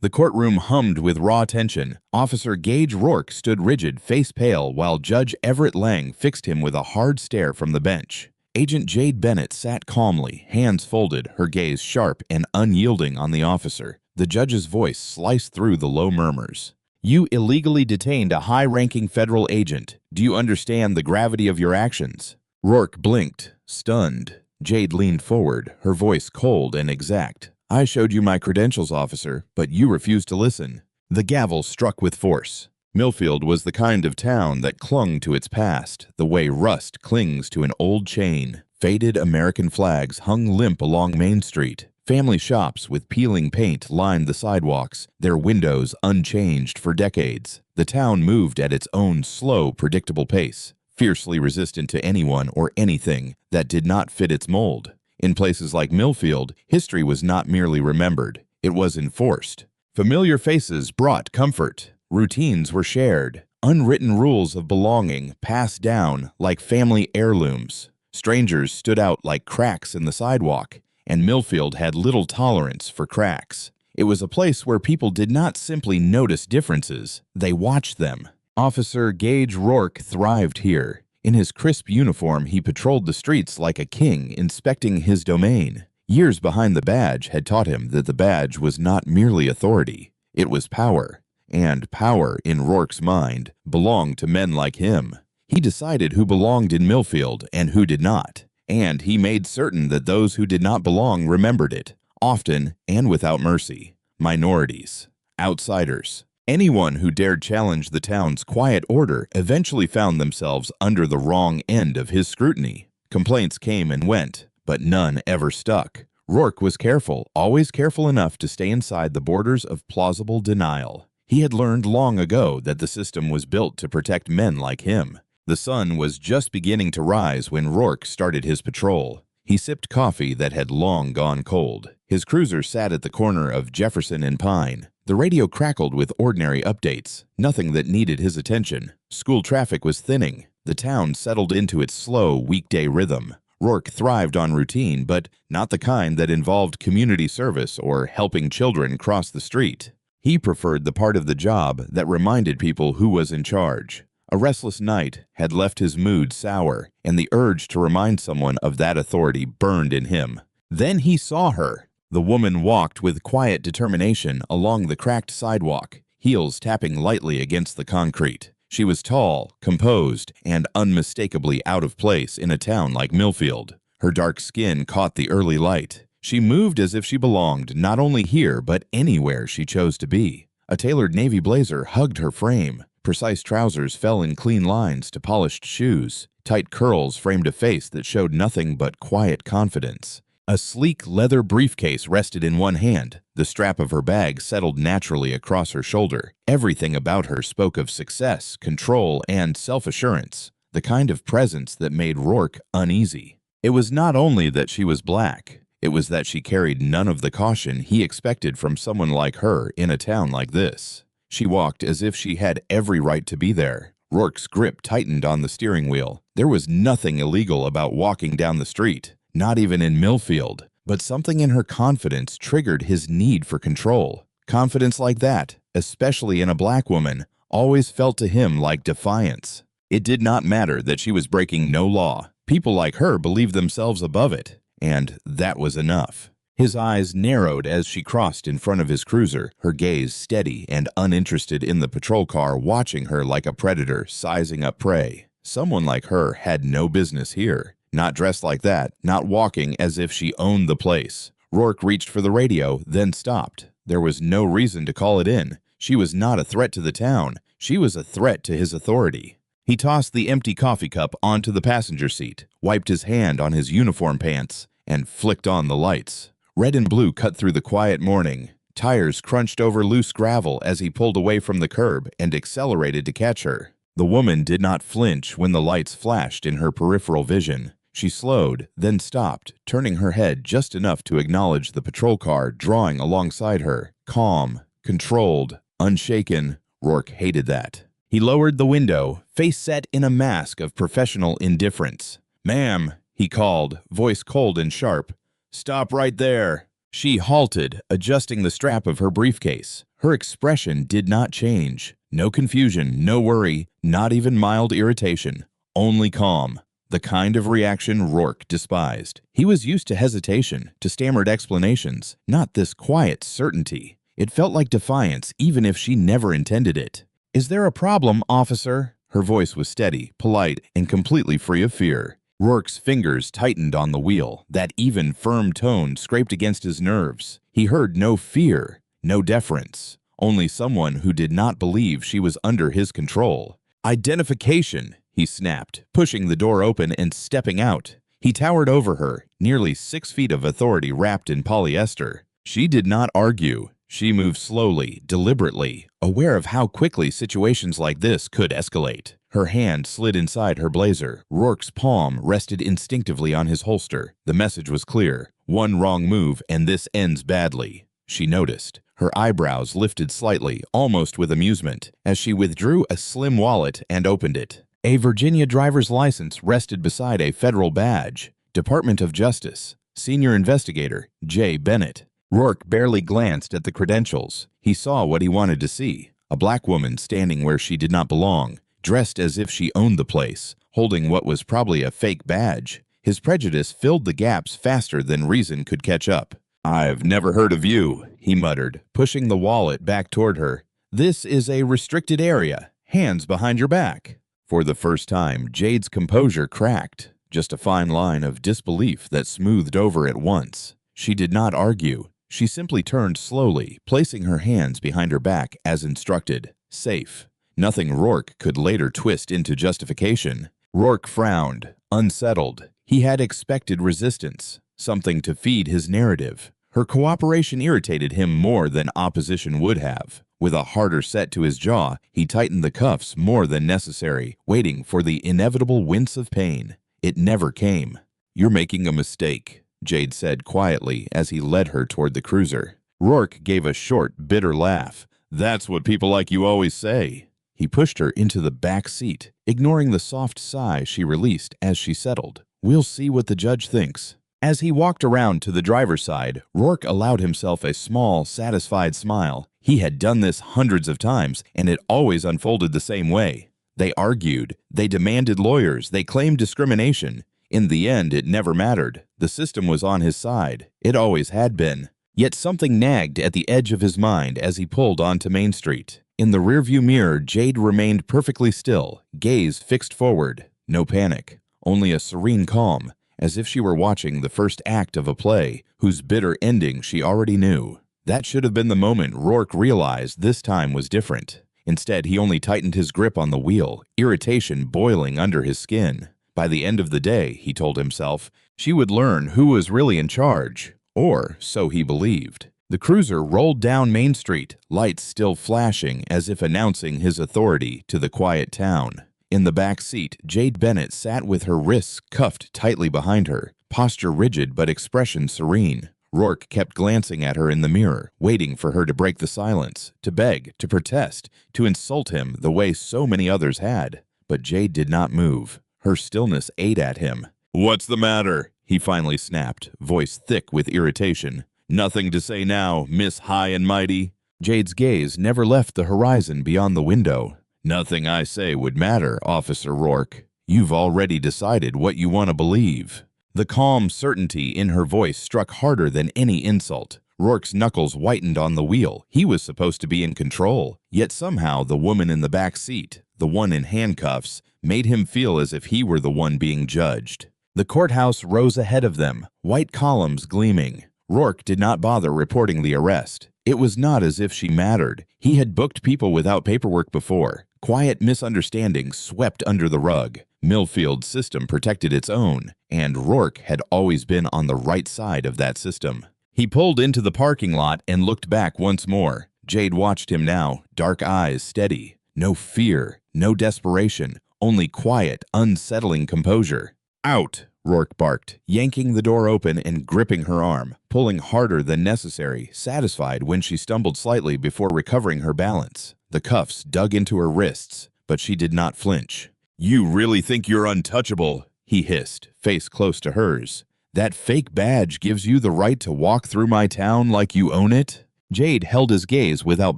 The courtroom hummed with raw tension. Officer Gage Rourke stood rigid, face pale, while Judge Everett Lang fixed him with a hard stare from the bench. Agent Jade Bennett sat calmly, hands folded, her gaze sharp and unyielding on the officer. The judge's voice sliced through the low murmurs. "You illegally detained a high-ranking federal agent. Do you understand the gravity of your actions?" Rourke blinked, stunned. Jade leaned forward, her voice cold and exact. "I showed you my credentials, officer, but you refused to listen." The gavel struck with force. Millfield was the kind of town that clung to its past, the way rust clings to an old chain. Faded American flags hung limp along Main Street. Family shops with peeling paint lined the sidewalks, their windows unchanged for decades. The town moved at its own slow, predictable pace, fiercely resistant to anyone or anything that did not fit its mold. In places like Millfield, history was not merely remembered, it was enforced. Familiar faces brought comfort. Routines were shared. Unwritten rules of belonging passed down like family heirlooms. Strangers stood out like cracks in the sidewalk, and Millfield had little tolerance for cracks. It was a place where people did not simply notice differences, they watched them. Officer Gage Rourke thrived here. In his crisp uniform, he patrolled the streets like a king, inspecting his domain. Years behind the badge had taught him that the badge was not merely authority, it was power. And power, in Rourke's mind, belonged to men like him. He decided who belonged in Millfield and who did not. And he made certain that those who did not belong remembered it, often and without mercy. Minorities, outsiders, anyone who dared challenge the town's quiet order eventually found themselves under the wrong end of his scrutiny. Complaints came and went, but none ever stuck. Rourke was careful, always careful enough to stay inside the borders of plausible denial. He had learned long ago that the system was built to protect men like him. The sun was just beginning to rise when Rourke started his patrol. He sipped coffee that had long gone cold. His cruiser sat at the corner of Jefferson and Pine. The radio crackled with ordinary updates, nothing that needed his attention. School traffic was thinning. The town settled into its slow, weekday rhythm. Rourke thrived on routine, but not the kind that involved community service or helping children cross the street. He preferred the part of the job that reminded people who was in charge. A restless night had left his mood sour, and the urge to remind someone of that authority burned in him. Then he saw her. The woman walked with quiet determination along the cracked sidewalk, heels tapping lightly against the concrete. She was tall, composed, and unmistakably out of place in a town like Millfield. Her dark skin caught the early light. She moved as if she belonged not only here but anywhere she chose to be. A tailored navy blazer hugged her frame. Precise trousers fell in clean lines to polished shoes. Tight curls framed a face that showed nothing but quiet confidence. A sleek leather briefcase rested in one hand. The strap of her bag settled naturally across her shoulder. Everything about her spoke of success, control, and self-assurance, the kind of presence that made Rourke uneasy. It was not only that she was black, it was that she carried none of the caution he expected from someone like her in a town like this. She walked as if she had every right to be there. Rourke's grip tightened on the steering wheel. There was nothing illegal about walking down the street, not even in Millfield, but something in her confidence triggered his need for control. Confidence like that, especially in a black woman, always felt to him like defiance. It did not matter that she was breaking no law. People like her believed themselves above it, and that was enough. His eyes narrowed as she crossed in front of his cruiser, her gaze steady and uninterested in the patrol car, watching her like a predator sizing up prey. Someone like her had no business here. Not dressed like that, not walking as if she owned the place. Rourke reached for the radio, then stopped. There was no reason to call it in. She was not a threat to the town. She was a threat to his authority. He tossed the empty coffee cup onto the passenger seat, wiped his hand on his uniform pants, and flicked on the lights. Red and blue cut through the quiet morning. Tires crunched over loose gravel as he pulled away from the curb and accelerated to catch her. The woman did not flinch when the lights flashed in her peripheral vision. She slowed, then stopped, turning her head just enough to acknowledge the patrol car drawing alongside her. Calm, controlled, unshaken. Rourke hated that. He lowered the window, face set in a mask of professional indifference. "Ma'am," he called, voice cold and sharp. "Stop right there." She halted, adjusting the strap of her briefcase. Her expression did not change. No confusion, no worry, not even mild irritation. Only calm. The kind of reaction Rourke despised. He was used to hesitation, to stammered explanations, not this quiet certainty. It felt like defiance, even if she never intended it. "Is there a problem, officer?" Her voice was steady, polite, and completely free of fear. Rourke's fingers tightened on the wheel. That even, firm tone scraped against his nerves. He heard no fear, no deference, only someone who did not believe she was under his control. "Identification," he snapped, pushing the door open and stepping out. He towered over her, nearly 6 feet of authority wrapped in polyester. She did not argue. She moved slowly, deliberately, aware of how quickly situations like this could escalate. Her hand slid inside her blazer. Rourke's palm rested instinctively on his holster. The message was clear. One wrong move and this ends badly. She noticed. Her eyebrows lifted slightly, almost with amusement, as she withdrew a slim wallet and opened it. A Virginia driver's license rested beside a federal badge. Department of Justice. Senior Investigator, J. Bennett. Rourke barely glanced at the credentials. He saw what he wanted to see. A black woman standing where she did not belong, dressed as if she owned the place, holding what was probably a fake badge. His prejudice filled the gaps faster than reason could catch up. "I've never heard of you," he muttered, pushing the wallet back toward her. "This is a restricted area. Hands behind your back." For the first time, Jade's composure cracked, just a fine line of disbelief that smoothed over at once. She did not argue. She simply turned slowly, placing her hands behind her back as instructed. Safe. Nothing Rourke could later twist into justification. Rourke frowned, unsettled. He had expected resistance, something to feed his narrative. Her cooperation irritated him more than opposition would have. With a harder set to his jaw, he tightened the cuffs more than necessary, waiting for the inevitable wince of pain. It never came. "You're making a mistake," Jade said quietly as he led her toward the cruiser. Rourke gave a short, bitter laugh. "That's what people like you always say." He pushed her into the back seat, ignoring the soft sigh she released as she settled. "We'll see what the judge thinks." As he walked around to the driver's side, Rourke allowed himself a small, satisfied smile. He had done this hundreds of times, and it always unfolded the same way. They argued, they demanded lawyers, they claimed discrimination. In the end, it never mattered. The system was on his side. It always had been. Yet something nagged at the edge of his mind as he pulled onto Main Street. In the rearview mirror, Jade remained perfectly still, gaze fixed forward. No panic, only a serene calm, as if she were watching the first act of a play whose bitter ending she already knew. That should have been the moment Rourke realized this time was different. Instead, he only tightened his grip on the wheel, irritation boiling under his skin. By the end of the day, he told himself, she would learn who was really in charge, or so he believed. The cruiser rolled down Main Street, lights still flashing as if announcing his authority to the quiet town. In the back seat, Jade Bennett sat with her wrists cuffed tightly behind her, posture rigid but expression serene. Rourke kept glancing at her in the mirror, waiting for her to break the silence, to beg, to protest, to insult him the way so many others had. But Jade did not move. Her stillness ate at him. "What's the matter?" he finally snapped, voice thick with irritation. "Nothing to say now, Miss High and Mighty." Jade's gaze never left the horizon beyond the window. "Nothing I say would matter, Officer Rourke. You've already decided what you want to believe." The calm certainty in her voice struck harder than any insult. Rourke's knuckles whitened on the wheel. He was supposed to be in control. Yet somehow the woman in the back seat, the one in handcuffs, made him feel as if he were the one being judged. The courthouse rose ahead of them, white columns gleaming. Rourke did not bother reporting the arrest. It was not as if she mattered. He had booked people without paperwork before. Quiet misunderstandings swept under the rug. Millfield's system protected its own, and Rourke had always been on the right side of that system. He pulled into the parking lot and looked back once more. Jade watched him now, dark eyes steady. No fear, no desperation, only quiet, unsettling composure. "Out!" Rourke barked, yanking the door open and gripping her arm, pulling harder than necessary, satisfied when she stumbled slightly before recovering her balance. The cuffs dug into her wrists, but she did not flinch. "You really think you're untouchable?" he hissed, face close to hers. "That fake badge gives you the right to walk through my town like you own it?" Jade held his gaze without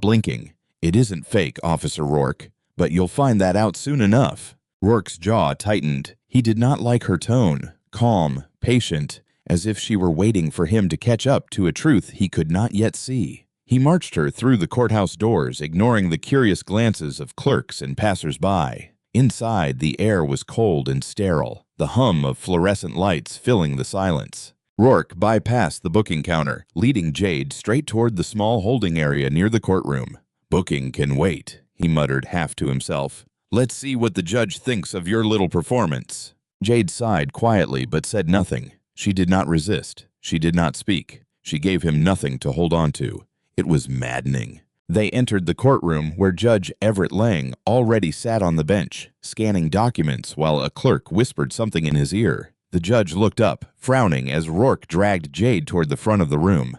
blinking. "It isn't fake, Officer Rourke, but you'll find that out soon enough." Rourke's jaw tightened. He did not like her tone, calm, patient, as if she were waiting for him to catch up to a truth he could not yet see. He marched her through the courthouse doors, ignoring the curious glances of clerks and passers-by. Inside, the air was cold and sterile, the hum of fluorescent lights filling the silence. Rourke bypassed the booking counter, leading Jade straight toward the small holding area near the courtroom. "Booking can wait," he muttered half to himself. "Let's see what the judge thinks of your little performance." Jade sighed quietly but said nothing. She did not resist. She did not speak. She gave him nothing to hold on to. It was maddening. They entered the courtroom where Judge Everett Lang already sat on the bench, scanning documents while a clerk whispered something in his ear. The judge looked up, frowning as Rourke dragged Jade toward the front of the room.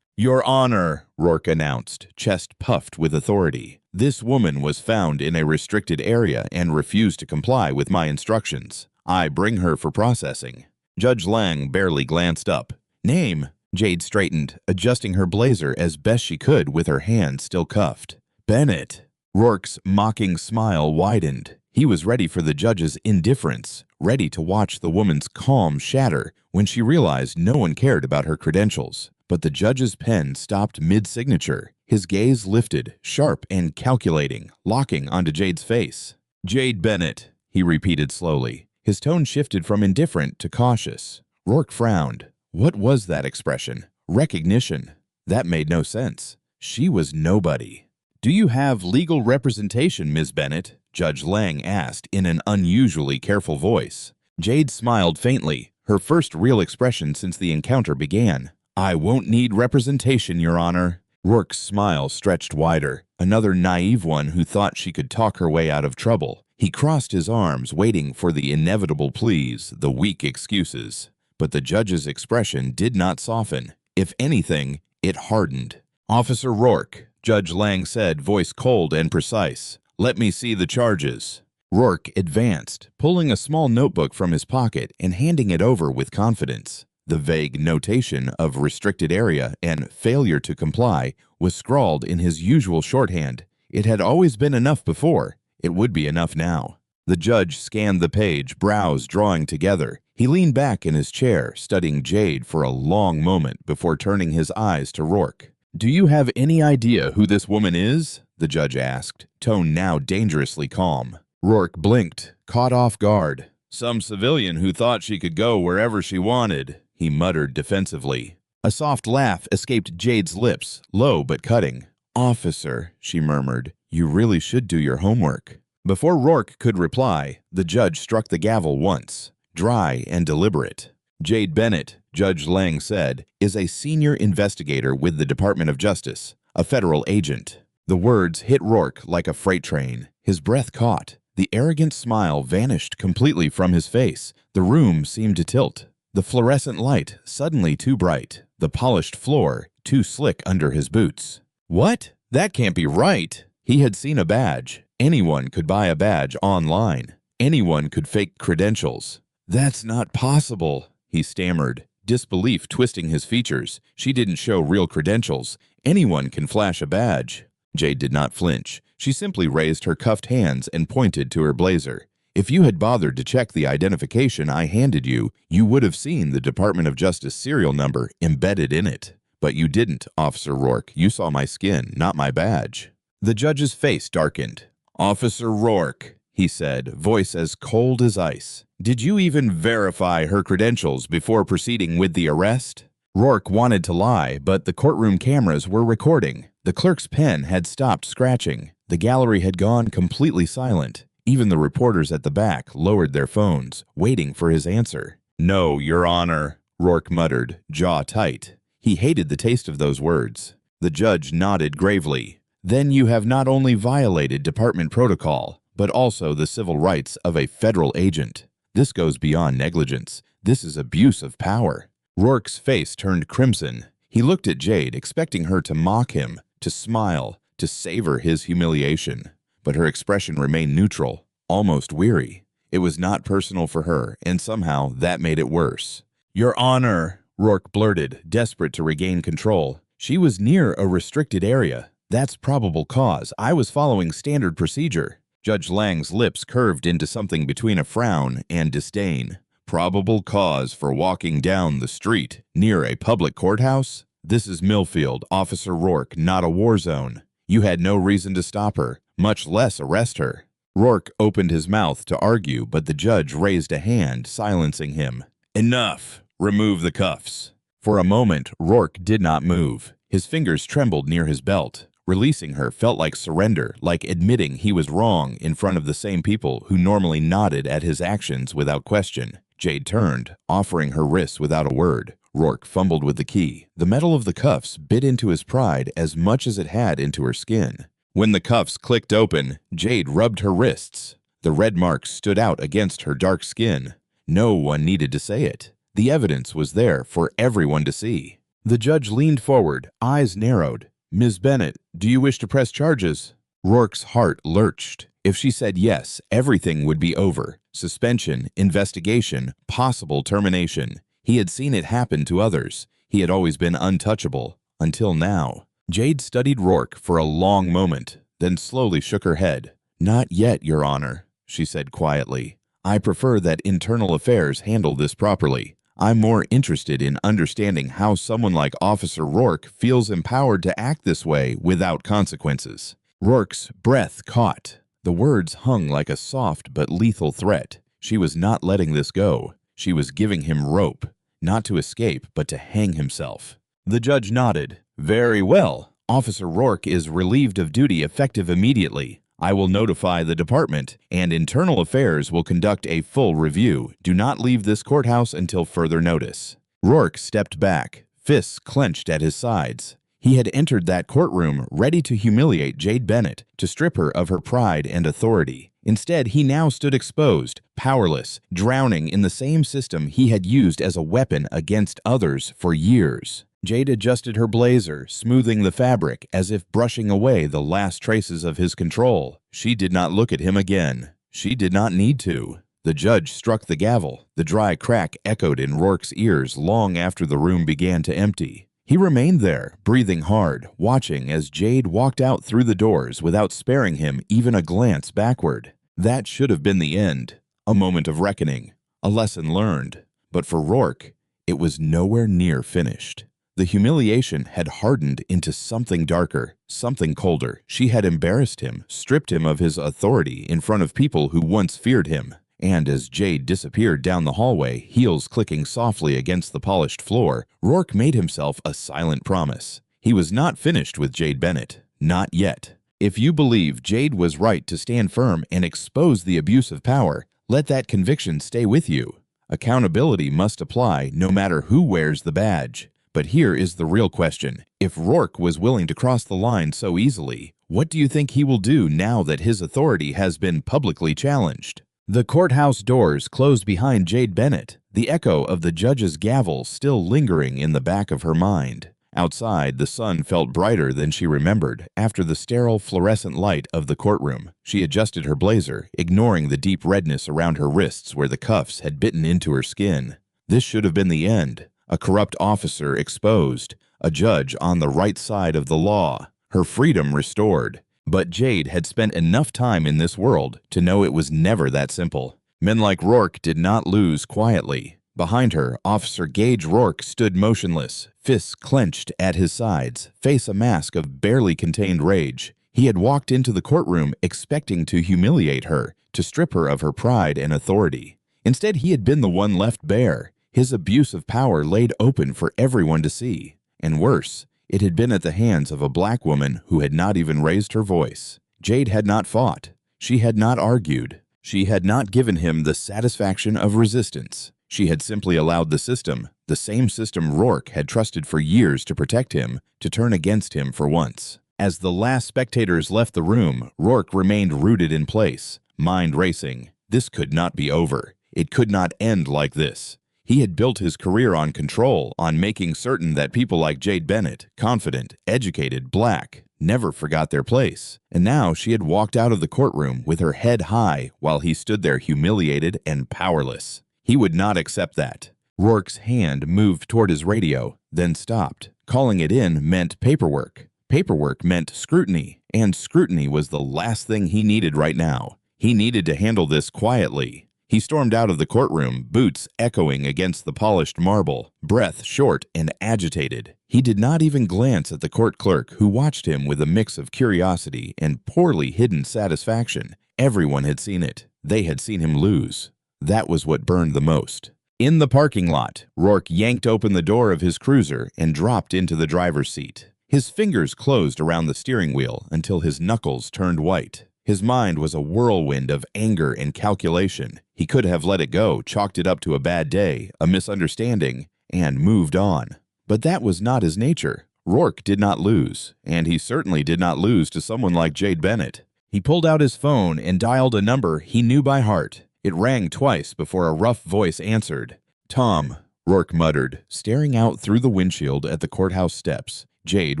"Your Honor," Rourke announced, chest puffed with authority. "This woman was found in a restricted area and refused to comply with my instructions. I bring her for processing." Judge Lang barely glanced up. "Name?" Jade straightened, adjusting her blazer as best she could with her hand still cuffed. "Bennett." Rourke's mocking smile widened. He was ready for the judge's indifference, ready to watch the woman's calm shatter when she realized no one cared about her credentials. But the judge's pen stopped mid-signature. His gaze lifted, sharp and calculating, locking onto Jade's face. "Jade Bennett," he repeated slowly. His tone shifted from indifferent to cautious. Rourke frowned. What was that expression? Recognition. That made no sense. She was nobody. "Do you have legal representation, Ms. Bennett?" Judge Lang asked in an unusually careful voice. Jade smiled faintly, her first real expression since the encounter began. "I won't need representation, Your Honor." Rourke's smile stretched wider, another naive one who thought she could talk her way out of trouble. He crossed his arms, waiting for the inevitable pleas, the weak excuses. But the judge's expression did not soften. If anything, it hardened. "Officer Rourke," Judge Lang said, voice cold and precise. "Let me see the charges." Rourke advanced, pulling a small notebook from his pocket and handing it over with confidence. The vague notation of restricted area and failure to comply was scrawled in his usual shorthand. It had always been enough before. It would be enough now. The judge scanned the page, brows drawing together. He leaned back in his chair, studying Jade for a long moment before turning his eyes to Rourke. "Do you have any idea who this woman is?" the judge asked, tone now dangerously calm. Rourke blinked, caught off guard. "Some civilian who thought she could go wherever she wanted," he muttered defensively. A soft laugh escaped Jade's lips, low but cutting. "Officer," she murmured, "you really should do your homework." Before Rourke could reply, the judge struck the gavel once, dry and deliberate. "Jade Bennett," Judge Lang said, "is a senior investigator with the Department of Justice, a federal agent." The words hit Rourke like a freight train. His breath caught. The arrogant smile vanished completely from his face. The room seemed to tilt. The fluorescent light suddenly too bright. The polished floor too slick under his boots. "What? That can't be right." He had seen a badge. Anyone could buy a badge online. Anyone could fake credentials. "That's not possible," he stammered, disbelief twisting his features. She didn't show real credentials. Anyone can flash a badge. Jade did not flinch. She simply raised her cuffed hands and pointed to her blazer. "If you had bothered to check the identification I handed you, you would have seen the Department of Justice serial number embedded in it. But you didn't, Officer Rourke. You saw my skin, not my badge." The judge's face darkened. "Officer Rourke," he said, voice as cold as ice, "did you even verify her credentials before proceeding with the arrest?" Rourke wanted to lie, but the courtroom cameras were recording. The clerk's pen had stopped scratching. The gallery had gone completely silent. Even the reporters at the back lowered their phones, waiting for his answer. "No, Your Honor," Rourke muttered, jaw tight. He hated the taste of those words. The judge nodded gravely. "Then you have not only violated department protocol, but also the civil rights of a federal agent. This goes beyond negligence. This is abuse of power." Rourke's face turned crimson. He looked at Jade, expecting her to mock him, to smile, to savor his humiliation. But her expression remained neutral, almost weary. It was not personal for her, and somehow that made it worse. "Your Honor," Rourke blurted, desperate to regain control. She was near a restricted area. That's probable cause. I was following standard procedure. Judge Lang's lips curved into something between a frown and disdain. Probable cause for walking down the street near a public courthouse? This is Millfield, Officer Rourke, not a war zone. You had no reason to stop her, much less arrest her. Rourke opened his mouth to argue, but the judge raised a hand, silencing him. Enough! Remove the cuffs. For a moment, Rourke did not move. His fingers trembled near his belt. Releasing her felt like surrender, like admitting he was wrong in front of the same people who normally nodded at his actions without question. Jade turned, offering her wrists without a word. Rourke fumbled with the key. The metal of the cuffs bit into his pride as much as it had into her skin. When the cuffs clicked open, Jade rubbed her wrists. The red marks stood out against her dark skin. No one needed to say it. The evidence was there for everyone to see. The judge leaned forward, eyes narrowed. Ms. Bennett, do you wish to press charges? Rourke's heart lurched. If she said yes, everything would be over. Suspension, investigation, possible termination. He had seen it happen to others. He had always been untouchable, until now. Jade studied Rourke for a long moment, then slowly shook her head. Not yet, Your Honor, she said quietly. I prefer that internal affairs handle this properly. I'm more interested in understanding how someone like Officer Rourke feels empowered to act this way without consequences. Rourke's breath caught. The words hung like a soft but lethal threat. She was not letting this go. She was giving him rope, not to escape, but to hang himself. The judge nodded. Very well. Officer Rourke is relieved of duty effective immediately. I will notify the department, and Internal Affairs will conduct a full review. Do not leave this courthouse until further notice. Rourke stepped back, fists clenched at his sides. He had entered that courtroom ready to humiliate Jade Bennett, to strip her of her pride and authority. Instead, he now stood exposed, powerless, drowning in the same system he had used as a weapon against others for years. Jade adjusted her blazer, smoothing the fabric as if brushing away the last traces of his control. She did not look at him again. She did not need to. The judge struck the gavel. The dry crack echoed in Rourke's ears long after the room began to empty. He remained there, breathing hard, watching as Jade walked out through the doors without sparing him even a glance backward. That should have been the end. A moment of reckoning. A lesson learned. But for Rourke, it was nowhere near finished. The humiliation had hardened into something darker, something colder. She had embarrassed him, stripped him of his authority in front of people who once feared him. And as Jade disappeared down the hallway, heels clicking softly against the polished floor, Rourke made himself a silent promise. He was not finished with Jade Bennett. Not yet. If you believe Jade was right to stand firm and expose the abuse of power, let that conviction stay with you. Accountability must apply no matter who wears the badge. But here is the real question. If Rourke was willing to cross the line so easily, what do you think he will do now that his authority has been publicly challenged? The courthouse doors closed behind Jade Bennett, the echo of the judge's gavel still lingering in the back of her mind. Outside, the sun felt brighter than she remembered after the sterile fluorescent light of the courtroom. She adjusted her blazer, ignoring the deep redness around her wrists where the cuffs had bitten into her skin. This should have been the end. A corrupt officer exposed, a judge on the right side of the law, her freedom restored. But Jade had spent enough time in this world to know it was never that simple. Men like Rourke did not lose quietly. Behind her, Officer Gage Rourke stood motionless, fists clenched at his sides, face a mask of barely contained rage. He had walked into the courtroom expecting to humiliate her, to strip her of her pride and authority. Instead, he had been the one left bare. His abuse of power laid open for everyone to see. And worse, it had been at the hands of a black woman who had not even raised her voice. Jade had not fought. She had not argued. She had not given him the satisfaction of resistance. She had simply allowed the system, the same system Rourke had trusted for years to protect him, to turn against him for once. As the last spectators left the room, Rourke remained rooted in place, mind racing. This could not be over. It could not end like this. He had built his career on control, on making certain that people like Jade Bennett, confident, educated, black, never forgot their place. And now she had walked out of the courtroom with her head high while he stood there humiliated and powerless. He would not accept that. Rourke's hand moved toward his radio. then stopped. Calling it in meant paperwork. Paperwork meant scrutiny, and scrutiny was the last thing he needed right now. He needed to handle this quietly. He stormed out of the courtroom, boots echoing against the polished marble, breath short and agitated. He did not even glance at the court clerk, who watched him with a mix of curiosity and poorly hidden satisfaction. Everyone had seen it. They had seen him lose. That was what burned the most. In the parking lot, Rourke yanked open the door of his cruiser and dropped into the driver's seat. His fingers closed around the steering wheel until his knuckles turned white. His mind was a whirlwind of anger and calculation. He could have let it go, chalked it up to a bad day, a misunderstanding, and moved on. But that was not his nature. Rourke did not lose, and he certainly did not lose to someone like Jade Bennett. He pulled out his phone and dialed a number he knew by heart. It rang twice before a rough voice answered. "Tom," Rourke muttered, staring out through the windshield at the courthouse steps. Jade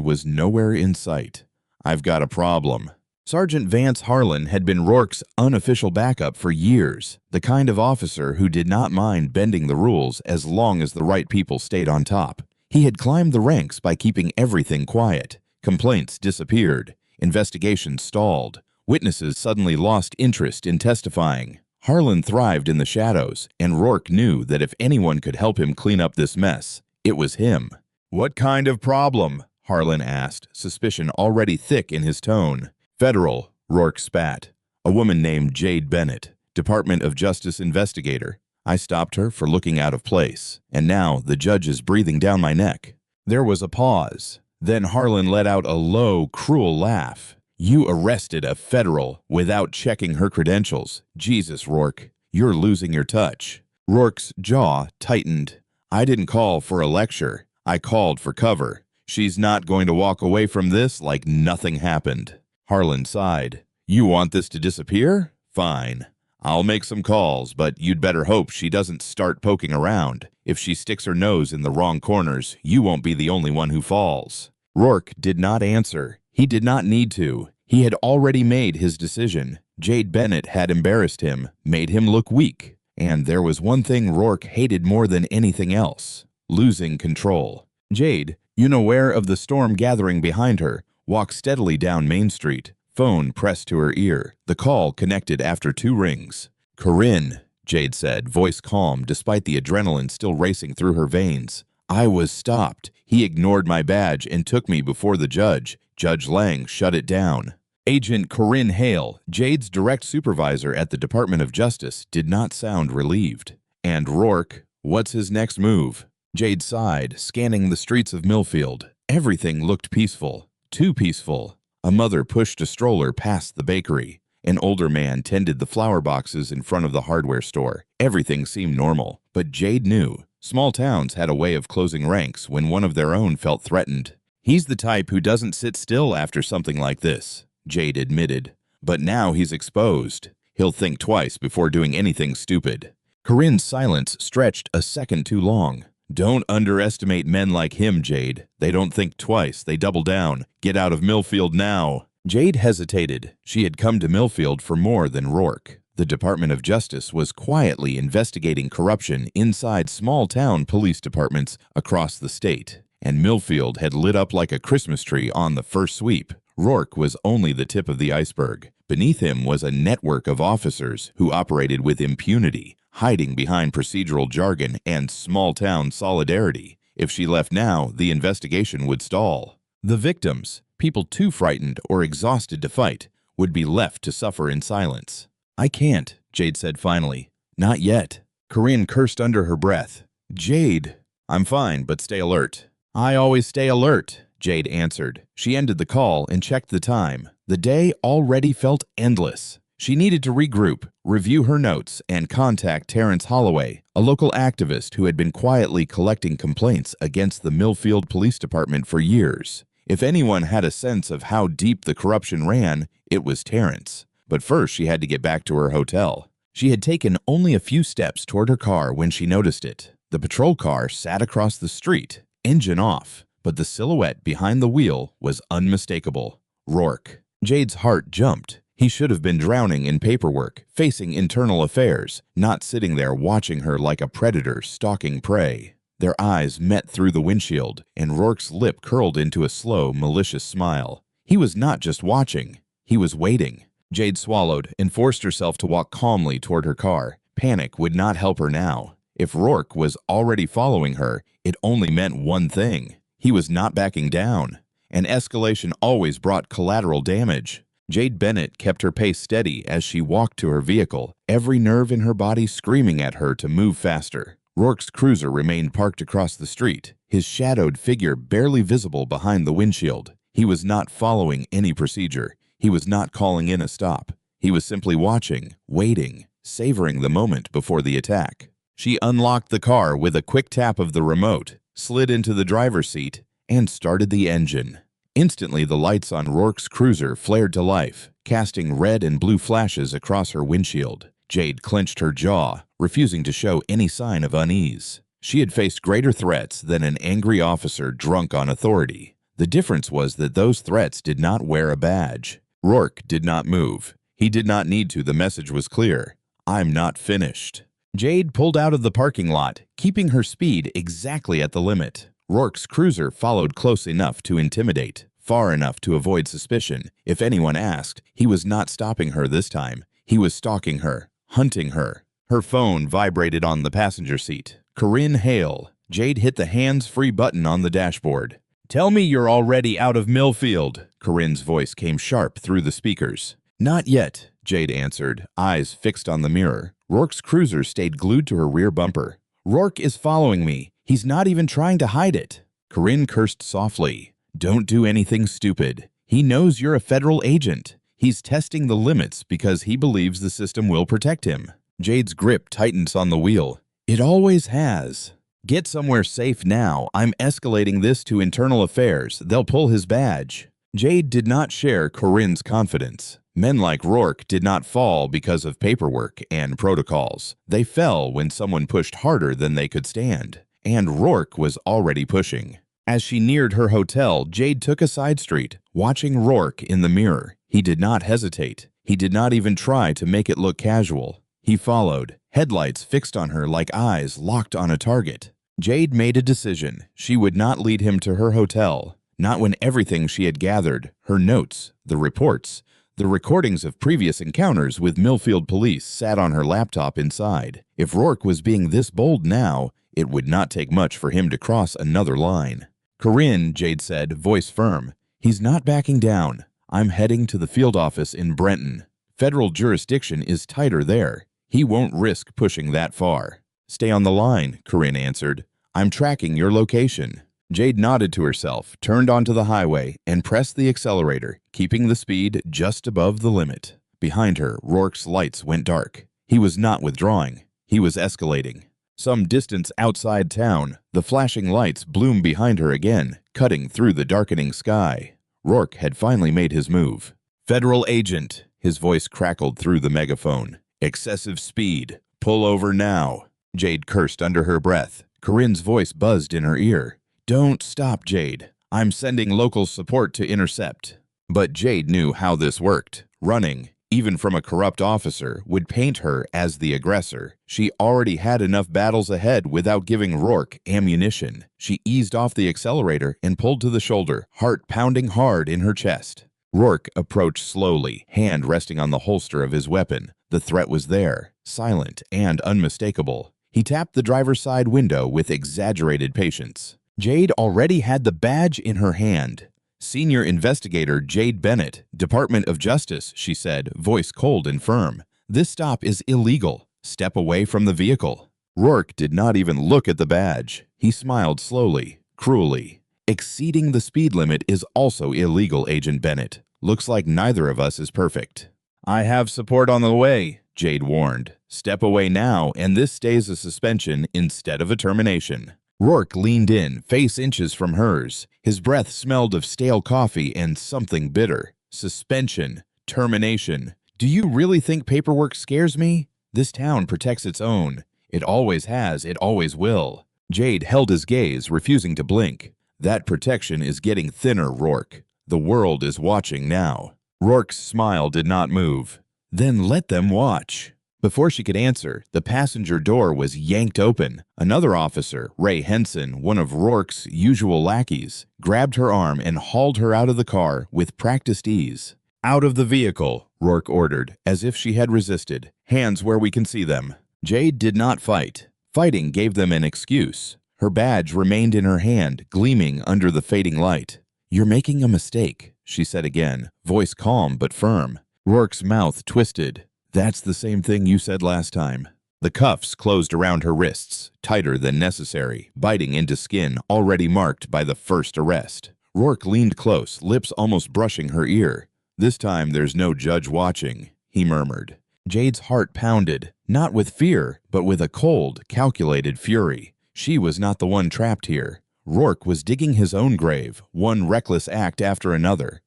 was nowhere in sight. "I've got a problem." Sergeant Vance Harlan had been Rourke's unofficial backup for years, the kind of officer who did not mind bending the rules as long as the right people stayed on top. He had climbed the ranks by keeping everything quiet. Complaints disappeared. Investigations stalled. Witnesses suddenly lost interest in testifying. Harlan thrived in the shadows, and Rourke knew that if anyone could help him clean up this mess, it was him. "What kind of problem?" Harlan asked, suspicion already thick in his tone. "Federal," Rourke spat. "A woman named Jade Bennett, Department of Justice investigator. I stopped her for looking out of place, and now the judge is breathing down my neck." There was a pause. Then Harlan let out a low, cruel laugh. "You arrested a federal without checking her credentials. Jesus, Rourke, you're losing your touch." Rourke's jaw tightened. "I didn't call for a lecture. I called for cover. She's not going to walk away from this like nothing happened." Harlan sighed. "You want this to disappear? Fine. I'll make some calls, but you'd better hope she doesn't start poking around. If she sticks her nose in the wrong corners, you won't be the only one who falls." Rourke did not answer. He did not need to. He had already made his decision. Jade Bennett had embarrassed him, made him look weak. And there was one thing Rourke hated more than anything else: losing control. Jade, unaware of the storm gathering behind her, walked steadily down Main Street, phone pressed to her ear. The call connected after 2 rings. "Corinne," Jade said, voice calm despite the adrenaline still racing through her veins. "I was stopped. He ignored my badge and took me before the judge. Judge Lang shut it down." Agent Corinne Hale, Jade's direct supervisor at the Department of Justice, did not sound relieved. "And Rourke, what's his next move?" Jade sighed, scanning the streets of Millfield. Everything looked peaceful. Too peaceful. A mother pushed a stroller past the bakery. An older man tended the flower boxes in front of the hardware store. Everything seemed normal, but Jade knew. Small towns had a way of closing ranks when one of their own felt threatened. "He's the type who doesn't sit still after something like this," Jade admitted. "But now he's exposed. He'll think twice before doing anything stupid." Corinne's silence stretched a second too long. "Don't underestimate men like him, Jade. They don't think twice. They double down. Get out of Millfield now." Jade hesitated. She had come to Millfield for more than Rourke. The Department of Justice was quietly investigating corruption inside small-town police departments across the state, and Millfield had lit up like a Christmas tree on the first sweep. Rourke was only the tip of the iceberg. Beneath him was a network of officers who operated with impunity, hiding behind procedural jargon and small-town solidarity. If she left now, the investigation would stall. The victims, people too frightened or exhausted to fight, would be left to suffer in silence. "I can't," Jade said finally. "Not yet." Corinne cursed under her breath. "Jade." "I'm fine, but stay alert." "I always stay alert," Jade answered. She ended the call and checked the time. The day already felt endless. She needed to regroup, review her notes, and contact Terrence Holloway, a local activist who had been quietly collecting complaints against the Millfield Police Department for years. If anyone had a sense of how deep the corruption ran, it was Terrence. But first she had to get back to her hotel. She had taken only a few steps toward her car when she noticed it. The patrol car sat across the street, engine off, but the silhouette behind the wheel was unmistakable. Rourke. Jade's heart jumped. He should have been drowning in paperwork, facing internal affairs, not sitting there watching her like a predator stalking prey. Their eyes met through the windshield, and Rourke's lip curled into a slow, malicious smile. He was not just watching, he was waiting. Jade swallowed and forced herself to walk calmly toward her car. Panic would not help her now. If Rourke was already following her, it only meant one thing. He was not backing down. And escalation always brought collateral damage. Jade Bennett kept her pace steady as she walked to her vehicle, every nerve in her body screaming at her to move faster. Rourke's cruiser remained parked across the street, his shadowed figure barely visible behind the windshield. He was not following any procedure. He was not calling in a stop. He was simply watching, waiting, savoring the moment before the attack. She unlocked the car with a quick tap of the remote, slid into the driver's seat, and started the engine. Instantly, the lights on Rourke's cruiser flared to life, casting red and blue flashes across her windshield. Jade clenched her jaw, refusing to show any sign of unease. She had faced greater threats than an angry officer drunk on authority. The difference was that those threats did not wear a badge. Rourke did not move. He did not need to. The message was clear. I'm not finished. Jade pulled out of the parking lot, keeping her speed exactly at the limit. Rourke's cruiser followed close enough to intimidate, far enough to avoid suspicion. If anyone asked, he was not stopping her this time. He was stalking her, hunting her. Her phone vibrated on the passenger seat. Corinne Hale. Jade hit the hands-free button on the dashboard. Tell me you're already out of Millfield. Corinne's voice came sharp through the speakers. Not yet, Jade answered, eyes fixed on the mirror. Rourke's cruiser stayed glued to her rear bumper. Rourke is following me. He's not even trying to hide it. Corinne cursed softly. Don't do anything stupid. He knows you're a federal agent. He's testing the limits because he believes the system will protect him. Jade's grip tightens on the wheel. It always has. Get somewhere safe now. I'm escalating this to internal affairs. They'll pull his badge. Jade did not share Corinne's confidence. Men like Rourke did not fall because of paperwork and protocols. They fell when someone pushed harder than they could stand. And Rourke was already pushing. As she neared her hotel, Jade took a side street, watching Rourke in the mirror. He did not hesitate. He did not even try to make it look casual. He followed, headlights fixed on her like eyes locked on a target. Jade made a decision. She would not lead him to her hotel. Not when everything she had gathered, her notes, the reports, the recordings of previous encounters with Millfield police sat on her laptop inside. If Rourke was being this bold now, it would not take much for him to cross another line. Corinne, Jade said, voice firm. He's not backing down. I'm heading to the field office in Brenton. Federal jurisdiction is tighter there. He won't risk pushing that far. Stay on the line, Corinne answered. I'm tracking your location. Jade nodded to herself, turned onto the highway, and pressed the accelerator, keeping the speed just above the limit. Behind her, Rourke's lights went dark. He was not withdrawing. He was escalating. Some distance outside town, the flashing lights bloomed behind her again, cutting through the darkening sky. Rourke had finally made his move. Federal agent, his voice crackled through the megaphone. Excessive speed. Pull over now. Jade cursed under her breath. Corinne's voice buzzed in her ear. Don't stop, Jade. I'm sending local support to intercept. But Jade knew how this worked. Running, even from a corrupt officer, would paint her as the aggressor. She already had enough battles ahead without giving Rourke ammunition. She eased off the accelerator and pulled to the shoulder, heart pounding hard in her chest. Rourke approached slowly, hand resting on the holster of his weapon. The threat was there, silent and unmistakable. He tapped the driver's side window with exaggerated patience. Jade already had the badge in her hand. Senior investigator Jade Bennett, Department of Justice, she said, voice cold and firm. This stop is illegal. Step away from the vehicle. Rourke did not even look at the badge. He smiled slowly, cruelly. Exceeding the speed limit is also illegal, Agent Bennett. Looks like neither of us is perfect. I have support on the way, Jade warned. Step away now, and this stays a suspension instead of a termination. Rourke leaned in, face inches from hers. His breath smelled of stale coffee and something bitter. Suspension. Termination. Do you really think paperwork scares me? This town protects its own. It always has, it always will. Jade held his gaze, refusing to blink. That protection is getting thinner, Rourke. The world is watching now. Rourke's smile did not move. Then let them watch. Before she could answer, the passenger door was yanked open. Another officer, Ray Henson, one of Rourke's usual lackeys, grabbed her arm and hauled her out of the car with practiced ease. "Out of the vehicle," Rourke ordered, as if she had resisted. "Hands where we can see them." Jade did not fight. Fighting gave them an excuse. Her badge remained in her hand, gleaming under the fading light. "You're making a mistake," she said again, voice calm but firm. Rourke's mouth twisted. "That's the same thing you said last time." The cuffs closed around her wrists, tighter than necessary, biting into skin already marked by the first arrest. Rourke leaned close, lips almost brushing her ear. "This time there's no judge watching," he murmured. Jade's heart pounded, not with fear, but with a cold, calculated fury. She was not the one trapped here. Rourke was digging his own grave, one reckless act after another.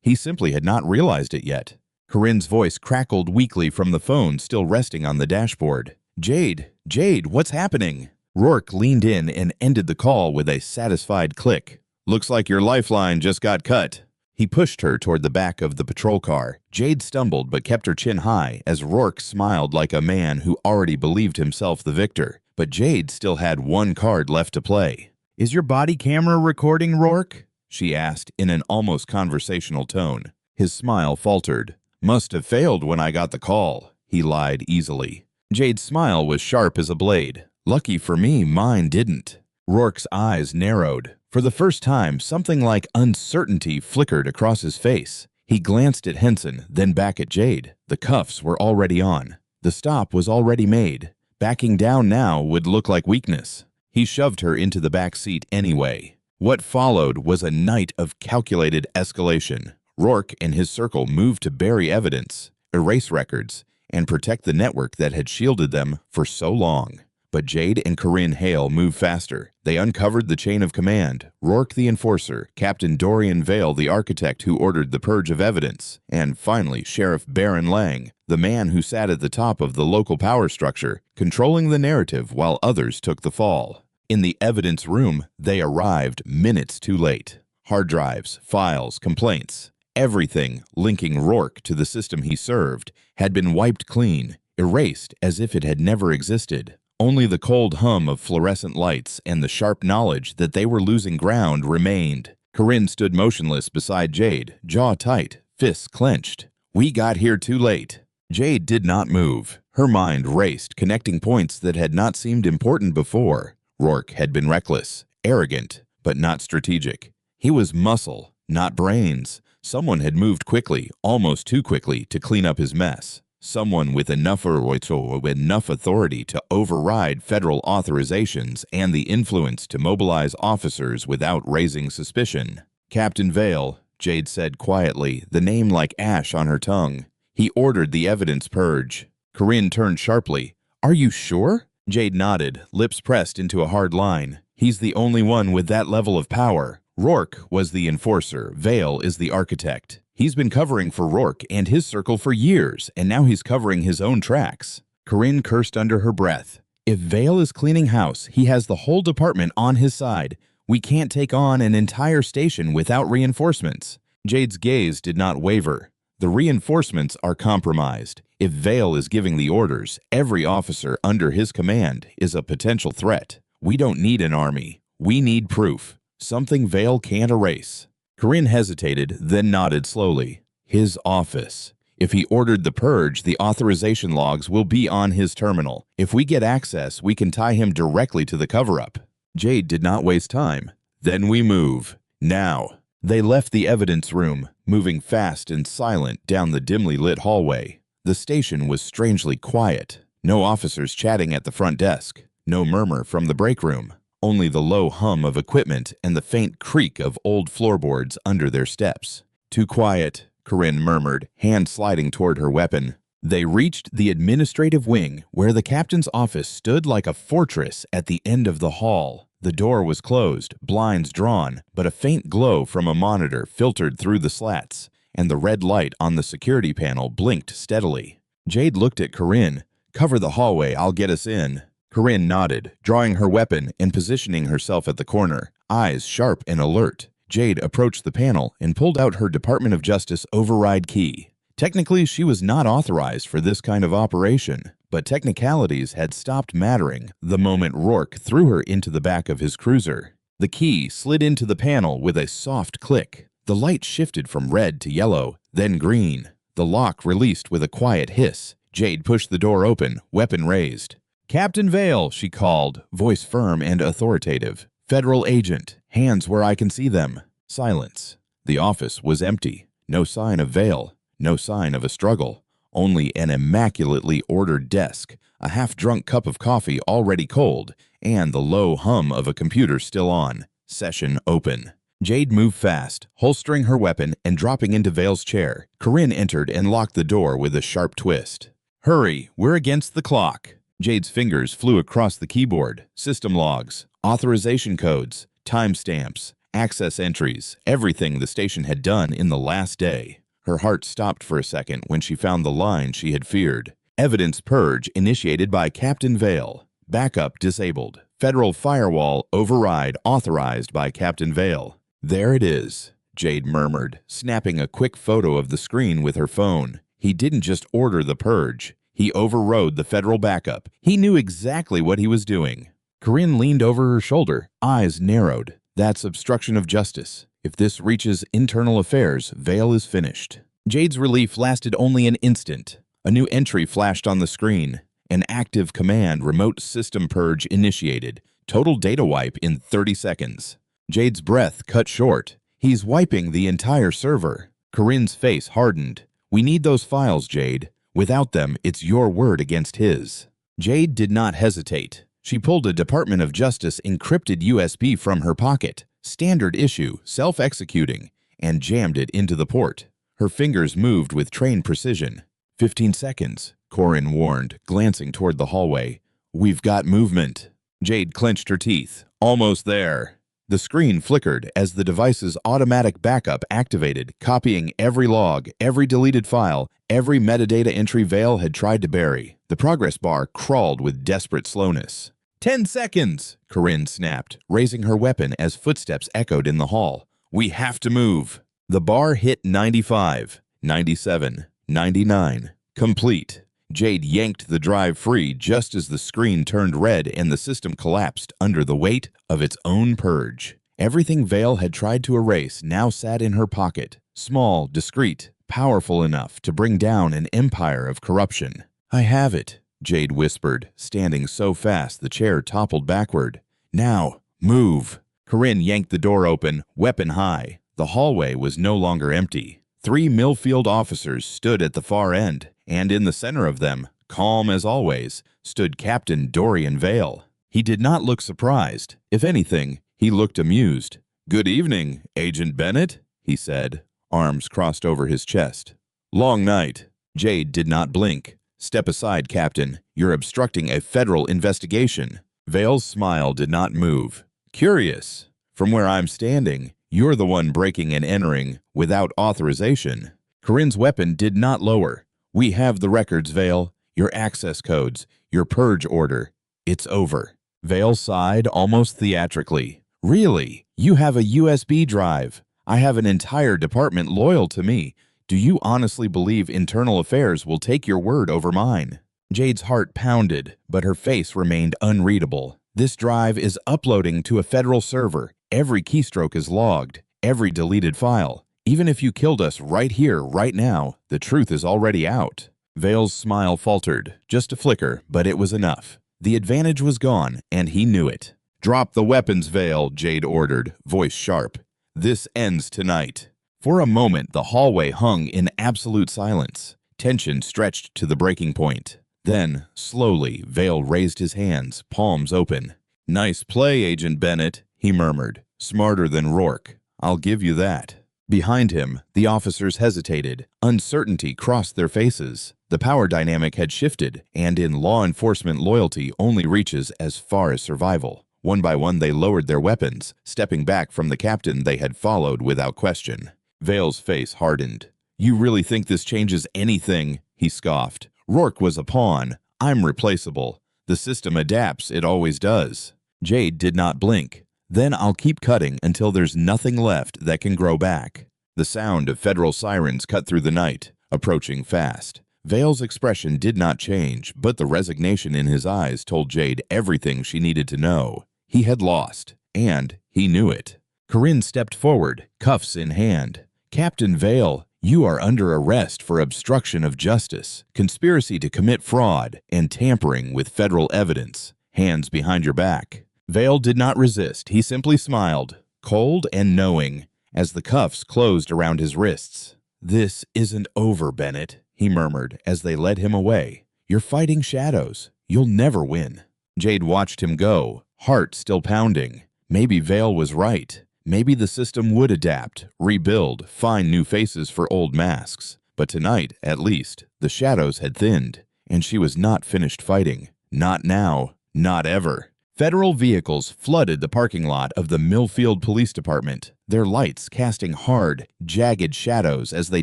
He simply had not realized it yet. Corinne's voice crackled weakly from the phone still resting on the dashboard. Jade, what's happening?" Rourke leaned in and ended the call with a satisfied click. "Looks like your lifeline just got cut." He pushed her toward the back of the patrol car. Jade stumbled but kept her chin high as Rourke smiled like a man who already believed himself the victor. But Jade still had one card left to play. "Is your body camera recording, Rourke?" she asked in an almost conversational tone. His smile faltered. "Must have failed when I got the call," he lied easily. Jade's smile was sharp as a blade. "Lucky for me, mine didn't." Rourke's eyes narrowed. For the first time, something like uncertainty flickered across his face. He glanced at Henson, then back at Jade. The cuffs were already on. The stop was already made. Backing down now would look like weakness. He shoved her into the back seat anyway. What followed was a night of calculated escalation. Rourke and his circle moved to bury evidence, erase records, and protect the network that had shielded them for so long. But Jade and Corinne Hale moved faster. They uncovered the chain of command, Rourke the enforcer, Captain Dorian Vale the architect who ordered the purge of evidence, and finally Sheriff Baron Lang, the man who sat at the top of the local power structure, controlling the narrative while others took the fall. In the evidence room, they arrived minutes too late. Hard drives, files, complaints, everything linking Rourke to the system he served had been wiped clean, erased as if it had never existed. Only the cold hum of fluorescent lights and the sharp knowledge that they were losing ground remained. Corinne stood motionless beside Jade, jaw tight, fists clenched. "We got here too late." Jade did not move. Her mind raced, connecting points that had not seemed important before. Rourke had been reckless, arrogant, but not strategic. He was muscle, not brains. Someone had moved quickly, almost too quickly, to clean up his mess. Someone with enough authority to override federal authorizations and the influence to mobilize officers without raising suspicion. "Captain Vale," Jade said quietly, the name like ash on her tongue. "He ordered the evidence purge." Corinne turned sharply. "Are you sure?" Jade nodded, lips pressed into a hard line. "He's the only one with that level of power. Rourke was the enforcer. Vale is the architect. He's been covering for Rourke and his circle for years, and now he's covering his own tracks." Corinne cursed under her breath. "If Vale is cleaning house, he has the whole department on his side. We can't take on an entire station without reinforcements." Jade's gaze did not waver. "The reinforcements are compromised. If Vale is giving the orders, every officer under his command is a potential threat. We don't need an army. We need proof. Something Vale can't erase." Corinne hesitated, then nodded slowly. "His office. If he ordered the purge, the authorization logs will be on his terminal. If we get access, we can tie him directly to the cover-up." Jade did not waste time. "Then we move. Now." They left the evidence room, moving fast and silent down the dimly lit hallway. The station was strangely quiet. No officers chatting at the front desk. No murmur from the break room. Only the low hum of equipment and the faint creak of old floorboards under their steps. "Too quiet," Corinne murmured, hand sliding toward her weapon. They reached the administrative wing, where the captain's office stood like a fortress at the end of the hall. The door was closed, blinds drawn, but a faint glow from a monitor filtered through the slats, and the red light on the security panel blinked steadily. Jade looked at Corinne. "Cover the hallway, I'll get us in." Corinne nodded, drawing her weapon and positioning herself at the corner, eyes sharp and alert. Jade approached the panel and pulled out her Department of Justice override key. Technically, she was not authorized for this kind of operation, but technicalities had stopped mattering the moment Rourke threw her into the back of his cruiser. The key slid into the panel with a soft click. The light shifted from red to yellow, then green. The lock released with a quiet hiss. Jade pushed the door open, weapon raised. "Captain Vale," she called, voice firm and authoritative. "Federal agent, hands where I can see them." Silence. The office was empty. No sign of Vale, no sign of a struggle. Only an immaculately ordered desk, a half-drunk cup of coffee already cold, and the low hum of a computer still on. Session open. Jade moved fast, holstering her weapon and dropping into Vale's chair. Corinne entered and locked the door with a sharp twist. "Hurry, we're against the clock." Jade's fingers flew across the keyboard. System logs, authorization codes, timestamps, access entries, everything the station had done in the last day. Her heart stopped for a second when she found the line she had feared. Evidence purge initiated by Captain Vale. Backup disabled. Federal firewall override authorized by Captain Vale. "There it is," Jade murmured, snapping a quick photo of the screen with her phone. He didn't just order the purge. He overrode the federal backup. He knew exactly what he was doing. Corinne leaned over her shoulder, eyes narrowed. "That's obstruction of justice. If this reaches internal affairs, Vale is finished." Jade's relief lasted only an instant. A new entry flashed on the screen. An active command remote system purge initiated. Total data wipe in 30 seconds. Jade's breath cut short. "He's wiping the entire server." Corinne's face hardened. "We need those files, Jade. Without them, it's your word against his." Jade did not hesitate. She pulled a Department of Justice encrypted USB from her pocket, standard issue, self-executing, and jammed it into the port. Her fingers moved with trained precision. 15 seconds, Corinne warned, glancing toward the hallway. "We've got movement." Jade clenched her teeth. "Almost there." The screen flickered as the device's automatic backup activated, copying every log, every deleted file, every metadata entry Vale had tried to bury. The progress bar crawled with desperate slowness. 10 seconds, Corinne snapped, raising her weapon as footsteps echoed in the hall. "We have to move." The bar hit 95, 97, 99. Complete. Jade yanked the drive free just as the screen turned red and the system collapsed under the weight of its own purge. Everything Vale had tried to erase now sat in her pocket, small, discreet, powerful enough to bring down an empire of corruption. "I have it," Jade whispered, standing so fast the chair toppled backward. "Now, move." Corinne yanked the door open, weapon high. The hallway was no longer empty. 3 Millfield officers stood at the far end, and in the center of them, calm as always, stood Captain Dorian Vale. He did not look surprised. If anything, he looked amused. "Good evening, Agent Bennett," he said, arms crossed over his chest. "Long night." Jade did not blink. "Step aside, Captain. You're obstructing a federal investigation." Vale's smile did not move. "Curious. From where I'm standing, you're the one breaking and entering without authorization." Corinne's weapon did not lower. "We have the records, Vale. Your access codes, your purge order. It's over." Vale sighed almost theatrically. "Really? You have a USB drive. I have an entire department loyal to me. Do you honestly believe internal affairs will take your word over mine?" Jade's heart pounded, but her face remained unreadable. "This drive is uploading to a federal server. Every keystroke is logged, every deleted file. Even if you killed us right here, right now, the truth is already out." Vale's smile faltered, just a flicker, but it was enough. The advantage was gone, and he knew it. "Drop the weapons, Vale," Jade ordered, voice sharp. "This ends tonight." For a moment, the hallway hung in absolute silence. Tension stretched to the breaking point. Then, slowly, Vale raised his hands, palms open. "Nice play, Agent Bennett," he murmured. "Smarter than Rourke. I'll give you that." Behind him, the officers hesitated. Uncertainty crossed their faces. The power dynamic had shifted, and in law enforcement, loyalty only reaches as far as survival. One by one, they lowered their weapons, stepping back from the captain they had followed without question. Vale's face hardened. "You really think this changes anything?" he scoffed. "Rourke was a pawn. I'm replaceable. The system adapts, it always does." Jade did not blink. "Then I'll keep cutting until there's nothing left that can grow back." The sound of federal sirens cut through the night. approaching fast. Vale's expression did not change, but the resignation in his eyes told Jade everything she needed to know. He had lost, and he knew it. Corinne stepped forward, cuffs in hand. "Captain Vale, you are under arrest for obstruction of justice, conspiracy to commit fraud, and tampering with federal evidence. Hands behind your back." Vale did not resist. He simply smiled, cold and knowing, as the cuffs closed around his wrists. "This isn't over, Bennett," he murmured as they led him away. "You're fighting shadows. You'll never win." Jade watched him go, heart still pounding. Maybe Vale was right. Maybe the system would adapt, rebuild, find new faces for old masks. But tonight, at least, the shadows had thinned, and she was not finished fighting. Not now, not ever. Federal vehicles flooded the parking lot of the Millfield Police Department, their lights casting hard, jagged shadows as they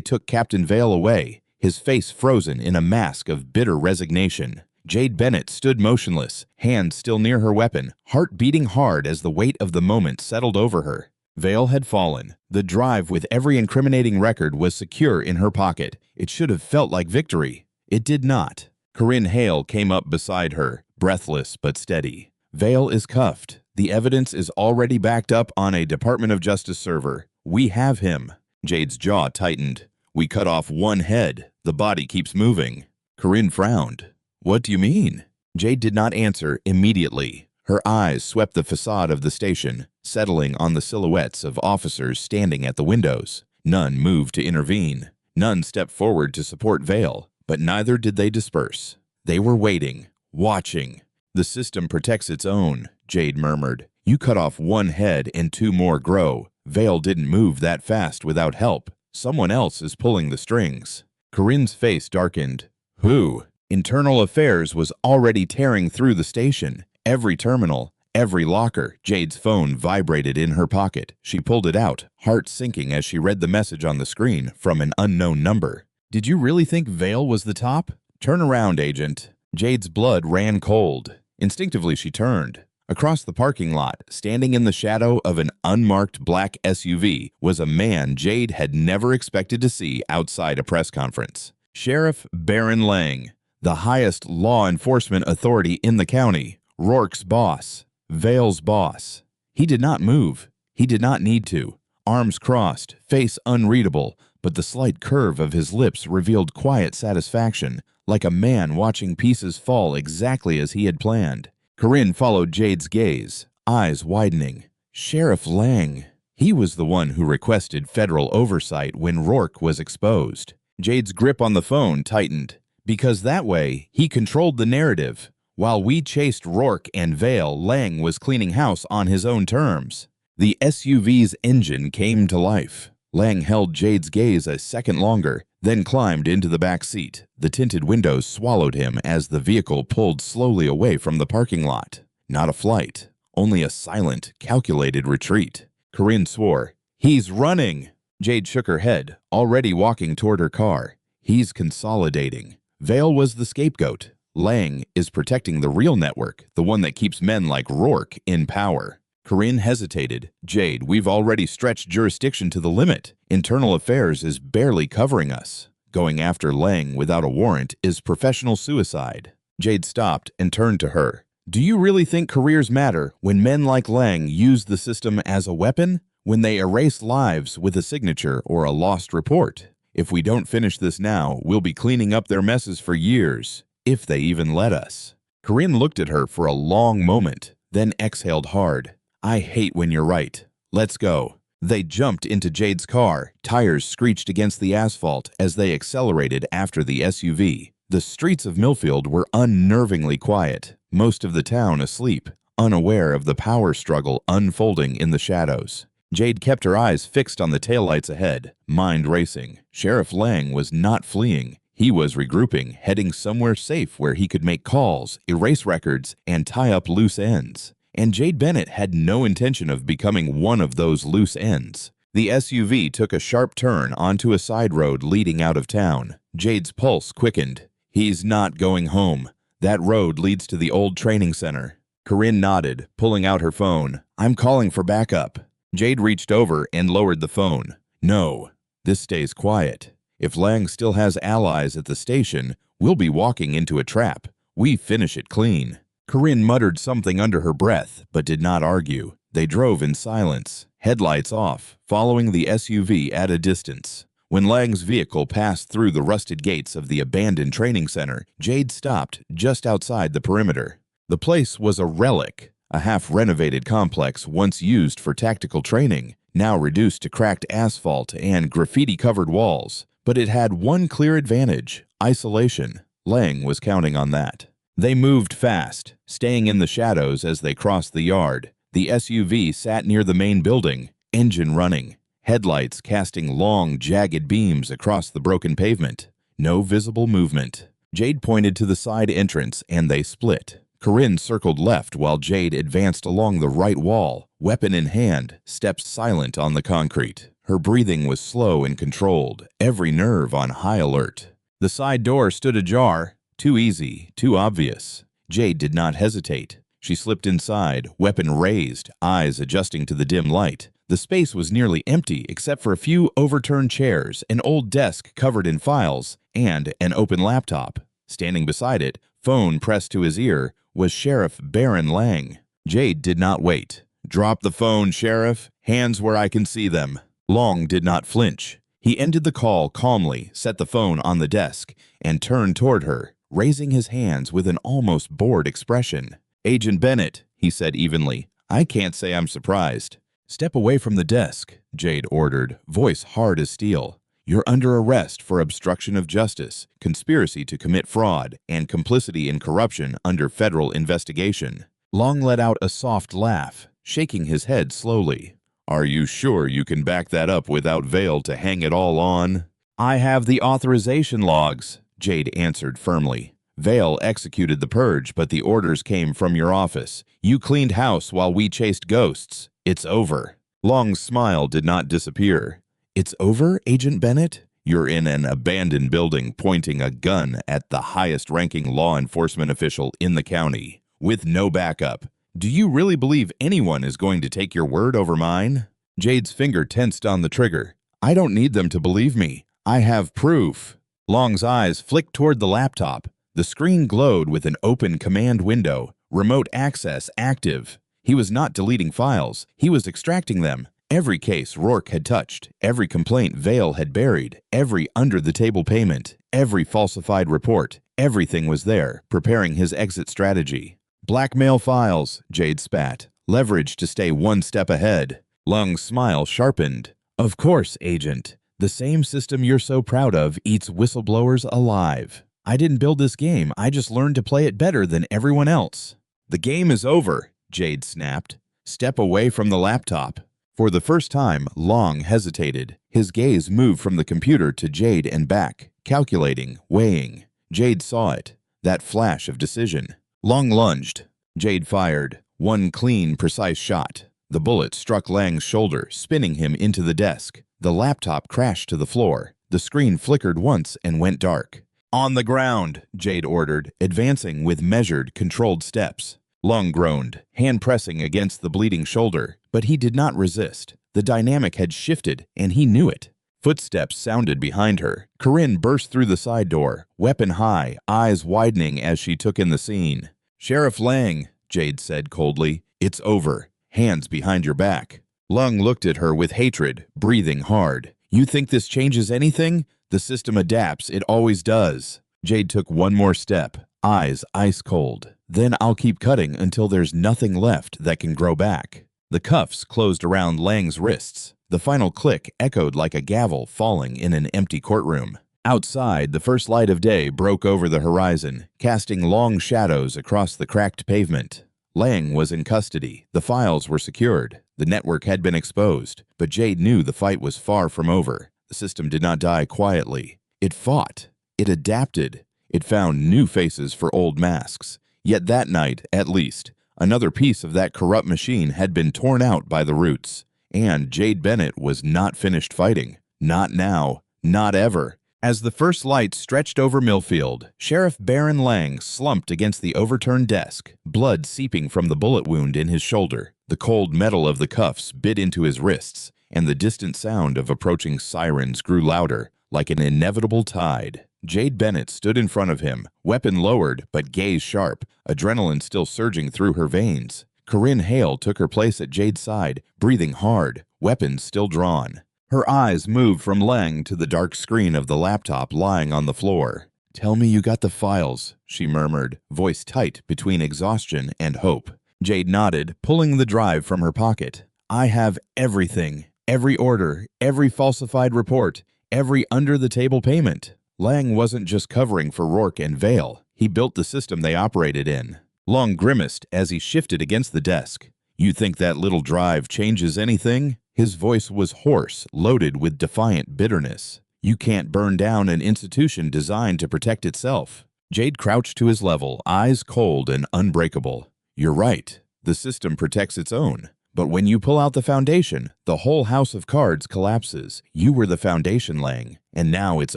took Captain Vale away, his face frozen in a mask of bitter resignation. Jade Bennett stood motionless, hands still near her weapon, heart beating hard as the weight of the moment settled over her. Vale had fallen. The drive with every incriminating record was secure in her pocket. It should have felt like victory. It did not. Corinne Hale came up beside her, breathless but steady. "Vale is cuffed. The evidence is already backed up on a Department of Justice server. We have him." Jade's jaw tightened. "We cut off one head. The body keeps moving." Corinne frowned. "What do you mean?" Jade did not answer immediately. Her eyes swept the facade of the station, settling on the silhouettes of officers standing at the windows. None moved to intervene. None stepped forward to support Vale, but neither did they disperse. They were waiting, watching. "The system protects its own," Jade murmured. "You cut off one head and two more grow. Vale didn't move that fast without help. Someone else is pulling the strings." Corinne's face darkened. "Who?" Internal Affairs was already tearing through the station. Every terminal, every locker. Jade's phone vibrated in her pocket. She pulled it out, heart sinking as she read the message on the screen from an unknown number. "Did you really think Vale was the top? Turn around, Agent." Jade's blood ran cold. Instinctively, she turned. Across the parking lot, standing in the shadow of an unmarked black SUV, was a man Jade had never expected to see outside a press conference. Sheriff Baron Lang, the highest law enforcement authority in the county, Rourke's boss, Vale's boss. He did not move. He did not need to. Arms crossed, face unreadable, but the slight curve of his lips revealed quiet satisfaction, like a man watching pieces fall exactly as he had planned. Corinne followed Jade's gaze, eyes widening. Sheriff Lang. He was the one who requested federal oversight when Rourke was exposed. Jade's grip on the phone tightened, because that way he controlled the narrative. While we chased Rourke and Vale, Lang was cleaning house on his own terms. The SUV's engine came to life. Lang held Jade's gaze a second longer, then climbed into the back seat. The tinted windows swallowed him as the vehicle pulled slowly away from the parking lot. Not a flight, only a silent, calculated retreat. Corinne swore, "He's running!" Jade shook her head, already walking toward her car. "He's consolidating." Vale was the scapegoat. Lang is protecting the real network, the one that keeps men like Rourke in power. Corinne hesitated. "Jade, we've already stretched jurisdiction to the limit. Internal Affairs is barely covering us. Going after Lang without a warrant is professional suicide." Jade stopped and turned to her. "Do you really think careers matter when men like Lang use the system as a weapon? When they erase lives with a signature or a lost report? If we don't finish this now, we'll be cleaning up their messes for years, if they even let us." Corinne looked at her for a long moment, then exhaled hard. "I hate when you're right. Let's go." They jumped into Jade's car. Tires screeched against the asphalt as they accelerated after the SUV. The streets of Millfield were unnervingly quiet, most of the town asleep, unaware of the power struggle unfolding in the shadows. Jade kept her eyes fixed on the taillights ahead, mind racing. Sheriff Lang was not fleeing. He was regrouping, heading somewhere safe where he could make calls, erase records, and tie up loose ends. And Jade Bennett had no intention of becoming one of those loose ends. The SUV took a sharp turn onto a side road leading out of town. Jade's pulse quickened. "He's not going home. That road leads to the old training center." Corinne nodded, pulling out her phone. "I'm calling for backup." Jade reached over and lowered the phone. "No, this stays quiet." If Lang still has allies at the station, we'll be walking into a trap. We finish it clean." Corinne muttered something under her breath, but did not argue. They drove in silence, headlights off, following the SUV at a distance. When Lang's vehicle passed through the rusted gates of the abandoned training center, Jade stopped just outside the perimeter. The place was a relic, a half-renovated complex once used for tactical training, now reduced to cracked asphalt and graffiti-covered walls. But it had one clear advantage: isolation. Lang was counting on that. They moved fast, staying in the shadows as they crossed the yard. The SUV sat near the main building, engine running, headlights casting long, jagged beams across the broken pavement. No visible movement. Jade pointed to the side entrance, and they split. Corinne circled left while Jade advanced along the right wall, weapon in hand, steps silent on the concrete. Her breathing was slow and controlled, every nerve on high alert. The side door stood ajar. Too easy, too obvious. Jade did not hesitate. She slipped inside, weapon raised, eyes adjusting to the dim light. The space was nearly empty except for a few overturned chairs, an old desk covered in files, and an open laptop. Standing beside it, phone pressed to his ear, was Sheriff Baron Lang. Jade did not wait. "Drop the phone, Sheriff. Hands where I can see them." Long did not flinch. He ended the call calmly, set the phone on the desk, and turned toward her, raising his hands with an almost bored expression. "Agent Bennett," he said evenly, "I can't say I'm surprised." "Step away from the desk," Jade ordered, voice hard as steel. "You're under arrest for obstruction of justice, conspiracy to commit fraud, and complicity in corruption under federal investigation." Long let out a soft laugh, shaking his head slowly. "Are you sure you can back that up without veil to hang it all on?" "I have the authorization logs," Jade answered firmly. "Vale executed the purge, but the orders came from your office. You cleaned house while we chased ghosts. It's over." Long's smile did not disappear. "It's over, Agent Bennett? You're in an abandoned building pointing a gun at the highest-ranking law enforcement official in the county, with no backup. Do you really believe anyone is going to take your word over mine?" Jade's finger tensed on the trigger. "I don't need them to believe me. I have proof." Long's eyes flicked toward the laptop. The screen glowed with an open command window, remote access active. He was not deleting files. He was extracting them. Every case Rourke had touched, every complaint Vale had buried, every under-the-table payment, every falsified report, everything was there, preparing his exit strategy. "Blackmail files," Jade spat. "Leverage to stay one step ahead." Long's smile sharpened. "Of course, Agent. The same system you're so proud of eats whistleblowers alive. I didn't build this game. I just learned to play it better than everyone else." "The game is over," Jade snapped. "Step away from the laptop." For the first time, Long hesitated. His gaze moved from the computer to Jade and back, calculating, weighing. Jade saw it, that flash of decision. Long lunged. Jade fired. One clean, precise shot. The bullet struck Lang's shoulder, spinning him into the desk. The laptop crashed to the floor. The screen flickered once and went dark. "On the ground," Jade ordered, advancing with measured, controlled steps. Long groaned, hand pressing against the bleeding shoulder, but he did not resist. The dynamic had shifted, and he knew it. Footsteps sounded behind her. Corinne burst through the side door, weapon high, eyes widening as she took in the scene. "Sheriff Lang," Jade said coldly, "it's over. Hands behind your back." Long looked at her with hatred, breathing hard. "You think this changes anything? The system adapts, it always does." Jade took one more step, eyes ice cold. "Then I'll keep cutting until there's nothing left that can grow back." The cuffs closed around Lang's wrists. The final click echoed like a gavel falling in an empty courtroom. Outside, the first light of day broke over the horizon, casting long shadows across the cracked pavement. Lang was in custody. The files were secured. The network had been exposed, but Jade knew the fight was far from over. The system did not die quietly. It fought. It adapted. It found new faces for old masks. Yet that night, at least, another piece of that corrupt machine had been torn out by the roots. And Jade Bennett was not finished fighting. Not now. Not ever. As the first light stretched over Millfield, Sheriff Baron Lang slumped against the overturned desk, blood seeping from the bullet wound in his shoulder. The cold metal of the cuffs bit into his wrists, and the distant sound of approaching sirens grew louder, like an inevitable tide. Jade Bennett stood in front of him, weapon lowered but gaze sharp, adrenaline still surging through her veins. Corinne Hale took her place at Jade's side, breathing hard, weapons still drawn. Her eyes moved from Lang to the dark screen of the laptop lying on the floor. "Tell me you got the files," she murmured, voice tight between exhaustion and hope. Jade nodded, pulling the drive from her pocket. "I have everything. Every order, every falsified report, every under-the-table payment." Lang wasn't just covering for Rourke and Vale. He built the system they operated in. Long grimaced as he shifted against the desk. "You think that little drive changes anything?" His voice was hoarse, loaded with defiant bitterness. "You can't burn down an institution designed to protect itself." Jade crouched to his level, eyes cold and unbreakable. "You're right. The system protects its own. But when you pull out the foundation, the whole house of cards collapses. You were the foundation, Lang, and now it's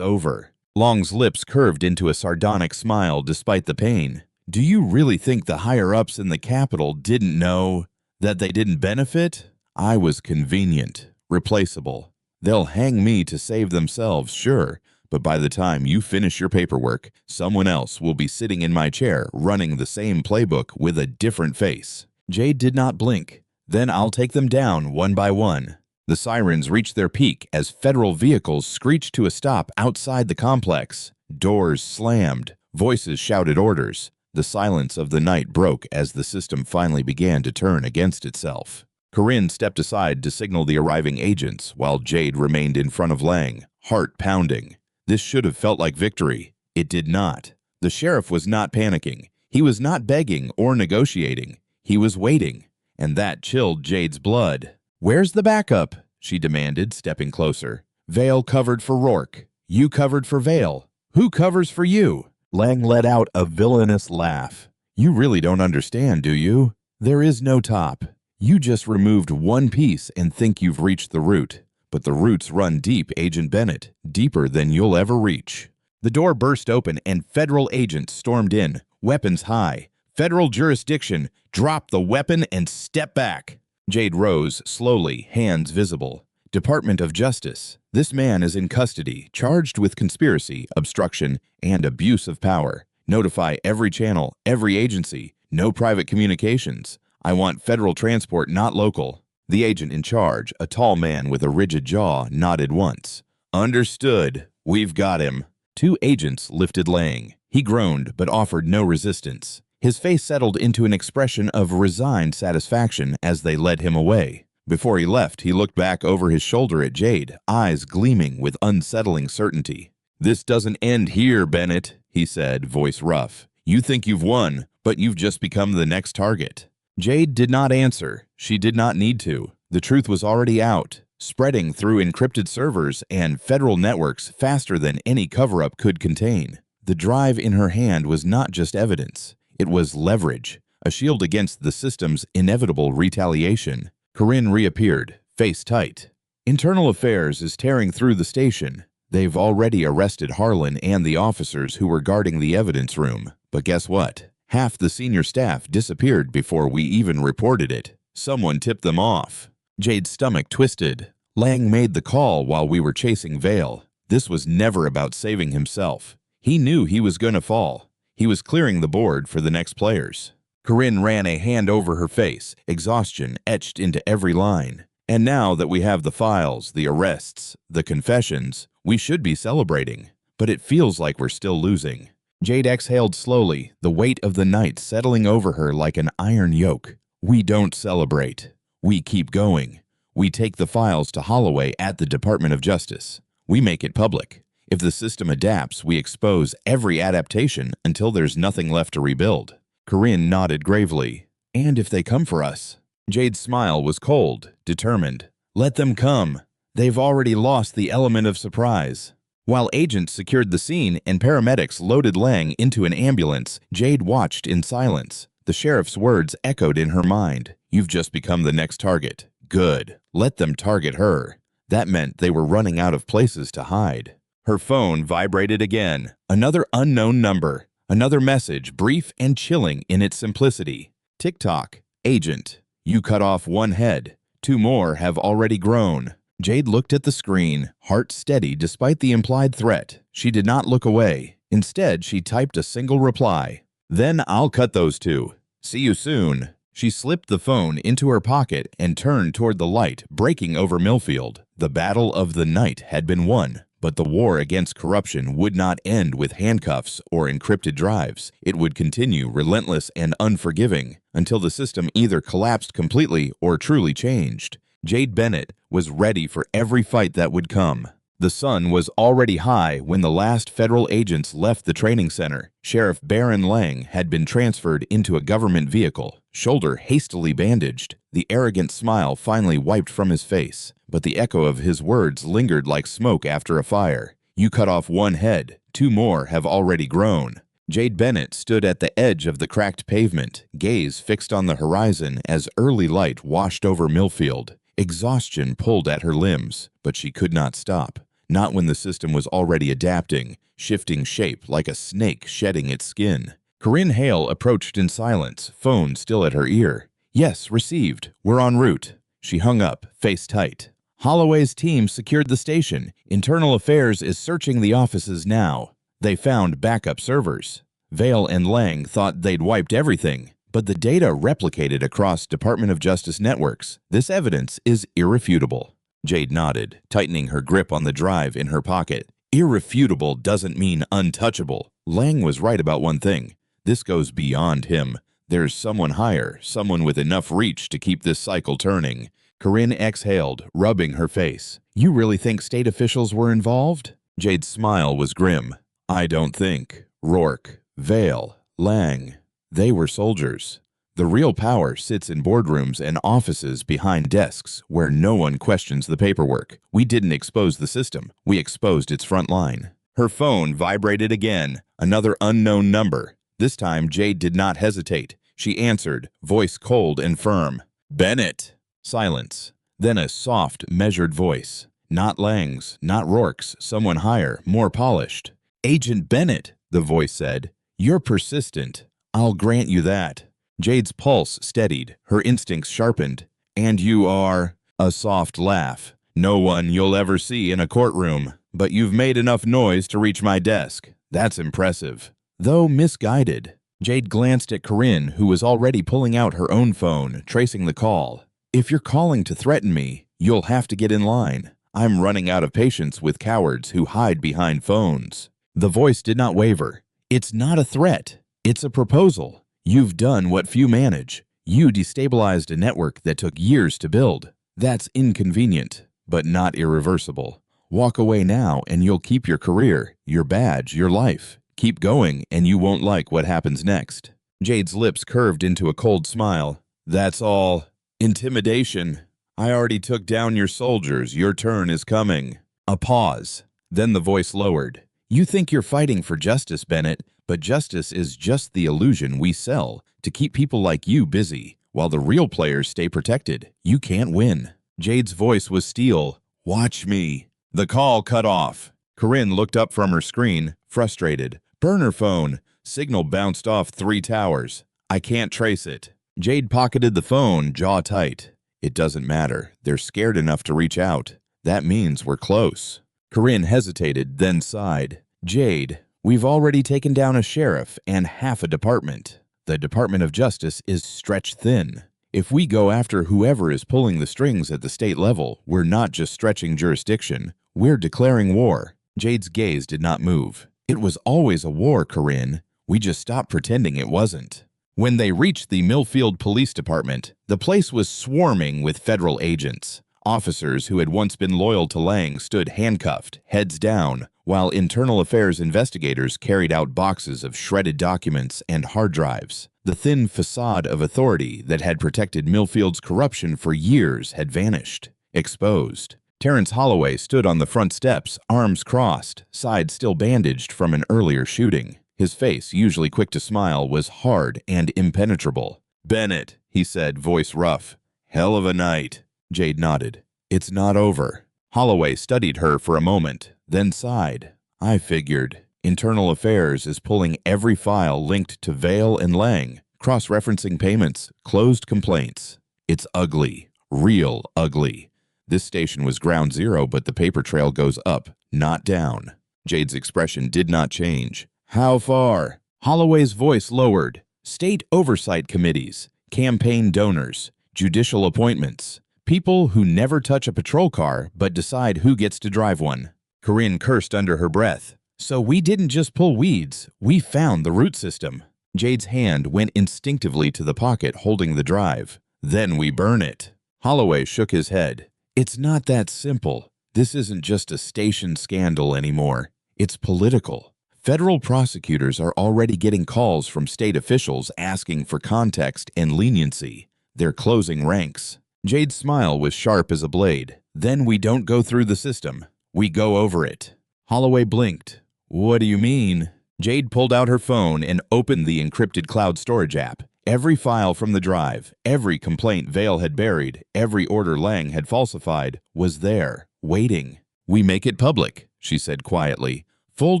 over." Long's lips curved into a sardonic smile despite the pain. "Do you really think the higher-ups in the Capitol didn't know that they didn't benefit? I was convenient, replaceable. They'll hang me to save themselves, sure, but by the time you finish your paperwork, someone else will be sitting in my chair running the same playbook with a different face." Jade did not blink. "Then I'll take them down one by one." The sirens reached their peak as federal vehicles screeched to a stop outside the complex. Doors slammed. Voices shouted orders. The silence of the night broke as the system finally began to turn against itself. Corinne stepped aside to signal the arriving agents while Jade remained in front of Lang, heart pounding. This should have felt like victory. It did not. The sheriff was not panicking. He was not begging or negotiating. He was waiting, and that chilled Jade's blood. "Where's the backup?" she demanded, stepping closer. "Vale covered for Rourke. You covered for Vale. Who covers for you?" Lang let out a villainous laugh. "You really don't understand, do you? There is no top. You just removed one piece and think you've reached the root. But the roots run deep, Agent Bennett, deeper than you'll ever reach." The door burst open and federal agents stormed in, weapons high. "Federal jurisdiction. Drop the weapon and step back." Jade rose, slowly, hands visible. "Department of Justice. This man is in custody, charged with conspiracy, obstruction, and abuse of power. Notify every channel, every agency. No private communications. I want federal transport, not local." The agent in charge, a tall man with a rigid jaw, nodded once. "Understood. We've got him." Two agents lifted Lang. He groaned but offered no resistance. His face settled into an expression of resigned satisfaction as they led him away. Before he left, he looked back over his shoulder at Jade, eyes gleaming with unsettling certainty. "This doesn't end here, Bennett," he said, voice rough. "You think you've won, but you've just become the next target." Jade did not answer. She did not need to. The truth was already out, spreading through encrypted servers and federal networks faster than any cover-up could contain. The drive in her hand was not just evidence. It was leverage, a shield against the system's inevitable retaliation. Corinne reappeared, face tight. "Internal Affairs is tearing through the station. They've already arrested Harlan and the officers who were guarding the evidence room. But guess what? Half the senior staff disappeared before we even reported it. Someone tipped them off." Jade's stomach twisted. "Lang made the call while we were chasing Vale. This was never about saving himself. He knew he was going to fall. He was clearing the board for the next players." Corinne ran a hand over her face, exhaustion etched into every line. "And now that we have the files, the arrests, the confessions, we should be celebrating. But it feels like we're still losing." Jade exhaled slowly, the weight of the night settling over her like an iron yoke. "We don't celebrate. We keep going. We take the files to Holloway at the Department of Justice. We make it public. If the system adapts, we expose every adaptation until there's nothing left to rebuild." Corinne nodded gravely. "And if they come for us?" Jade's smile was cold, determined. "Let them come. They've already lost the element of surprise." While agents secured the scene and paramedics loaded Lang into an ambulance, Jade watched in silence. The sheriff's words echoed in her mind. "You've just become the next target. Good. Let them target her." That meant they were running out of places to hide. Her phone vibrated again. Another unknown number. Another message, brief and chilling in its simplicity. "TikTok. Agent. You cut off one head. 2 more have already grown." Jade looked at the screen, heart steady despite the implied threat. She did not look away. Instead, she typed a single reply. "Then I'll cut those two. See you soon." She slipped the phone into her pocket and turned toward the light breaking over Millfield. The battle of the night had been won, but the war against corruption would not end with handcuffs or encrypted drives. It would continue relentless and unforgiving until the system either collapsed completely or truly changed. Jade Bennett was ready for every fight that would come. The sun was already high when the last federal agents left the training center. Sheriff Baron Lang had been transferred into a government vehicle, shoulder hastily bandaged, the arrogant smile finally wiped from his face. But the echo of his words lingered like smoke after a fire. "You cut off one head, 2 more have already grown." Jade Bennett stood at the edge of the cracked pavement, gaze fixed on the horizon as early light washed over Millfield. Exhaustion pulled at her limbs, but she could not stop. Not when the system was already adapting, shifting shape like a snake shedding its skin. Corinne Hale approached in silence, phone still at her ear. "Yes, received. We're en route." She hung up, face tight. "Holloway's team secured the station. Internal Affairs is searching the offices now. They found backup servers." Vale and Lang thought they'd wiped everything, but the data replicated across Department of Justice networks. This evidence is irrefutable. Jade nodded, tightening her grip on the drive in her pocket. Irrefutable doesn't mean untouchable. Lang was right about one thing. This goes beyond him. There's someone higher, someone with enough reach to keep this cycle turning. Corinne exhaled, rubbing her face. "You really think state officials were involved?" Jade's smile was grim. "I don't think. Rourke, Vale, Lang, they were soldiers. The real power sits in boardrooms and offices behind desks where no one questions the paperwork. We didn't expose the system. We exposed its front line." Her phone vibrated again, another unknown number. This time, Jade did not hesitate. She answered, voice cold and firm. "Bennett." Silence. Then a soft, measured voice. Not Lang's, not Rourke's, someone higher, more polished. "Agent Bennett," the voice said. "You're persistent. I'll grant you that." Jade's pulse steadied, her instincts sharpened. "And you are?" A soft laugh. "No one you'll ever see in a courtroom. But you've made enough noise to reach my desk. That's impressive." Though misguided, Jade glanced at Corinne, who was already pulling out her own phone, tracing the call. "If you're calling to threaten me, you'll have to get in line. I'm running out of patience with cowards who hide behind phones." The voice did not waver. "It's not a threat. It's a proposal. You've done what few manage. You destabilized a network that took years to build. That's inconvenient, but not irreversible. Walk away now and you'll keep your career, your badge, your life. Keep going and you won't like what happens next." Jade's lips curved into a cold smile. "That's all. Intimidation. I already took down your soldiers. Your turn is coming." A pause. Then the voice lowered. "You think you're fighting for justice, Bennett, but justice is just the illusion we sell to keep people like you busy. While the real players stay protected, you can't win." Jade's voice was steel. "Watch me." The call cut off. Corinne looked up from her screen, frustrated. "Burner phone. Signal bounced off 3 towers. I can't trace it." Jade pocketed the phone, jaw tight. "It doesn't matter. They're scared enough to reach out. That means we're close." Corinne hesitated, then sighed. "Jade, we've already taken down a sheriff and half a department. The Department of Justice is stretched thin. If we go after whoever is pulling the strings at the state level, we're not just stretching jurisdiction, we're declaring war." Jade's gaze did not move. "It was always a war, Corinne. We just stopped pretending it wasn't." When they reached the Millfield Police Department, the place was swarming with federal agents. Officers who had once been loyal to Lang stood handcuffed, heads down, while internal affairs investigators carried out boxes of shredded documents and hard drives. The thin facade of authority that had protected Millfield's corruption for years had vanished, exposed. Terrence Holloway stood on the front steps, arms crossed, side still bandaged from an earlier shooting. His face, usually quick to smile, was hard and impenetrable. "Bennett," he said, voice rough. "Hell of a night." Jade nodded. "It's not over." Holloway studied her for a moment, then sighed. "I figured. Internal Affairs is pulling every file linked to Vale and Lang, cross-referencing payments, closed complaints. It's ugly, real ugly. This station was ground zero, but the paper trail goes up, not down. Jade's expression did not change. How far? Holloway's voice lowered. State oversight committees, campaign donors, judicial appointments, people who never touch a patrol car but decide who gets to drive one. Corinne cursed under her breath. So we didn't just pull weeds, we found the root system. Jade's hand went instinctively to the pocket holding the drive. Then we burn it. Holloway shook his head. It's not that simple. This isn't just a station scandal anymore. It's political. Federal prosecutors are already getting calls from state officials asking for context and leniency. They're closing ranks. Jade's smile was sharp as a blade. Then we don't go through the system. We go over it. Holloway blinked. What do you mean? Jade pulled out her phone and opened the encrypted cloud storage app. Every file from the drive, every complaint Vale had buried, every order Lang had falsified, was there, waiting. We make it public, she said quietly. Full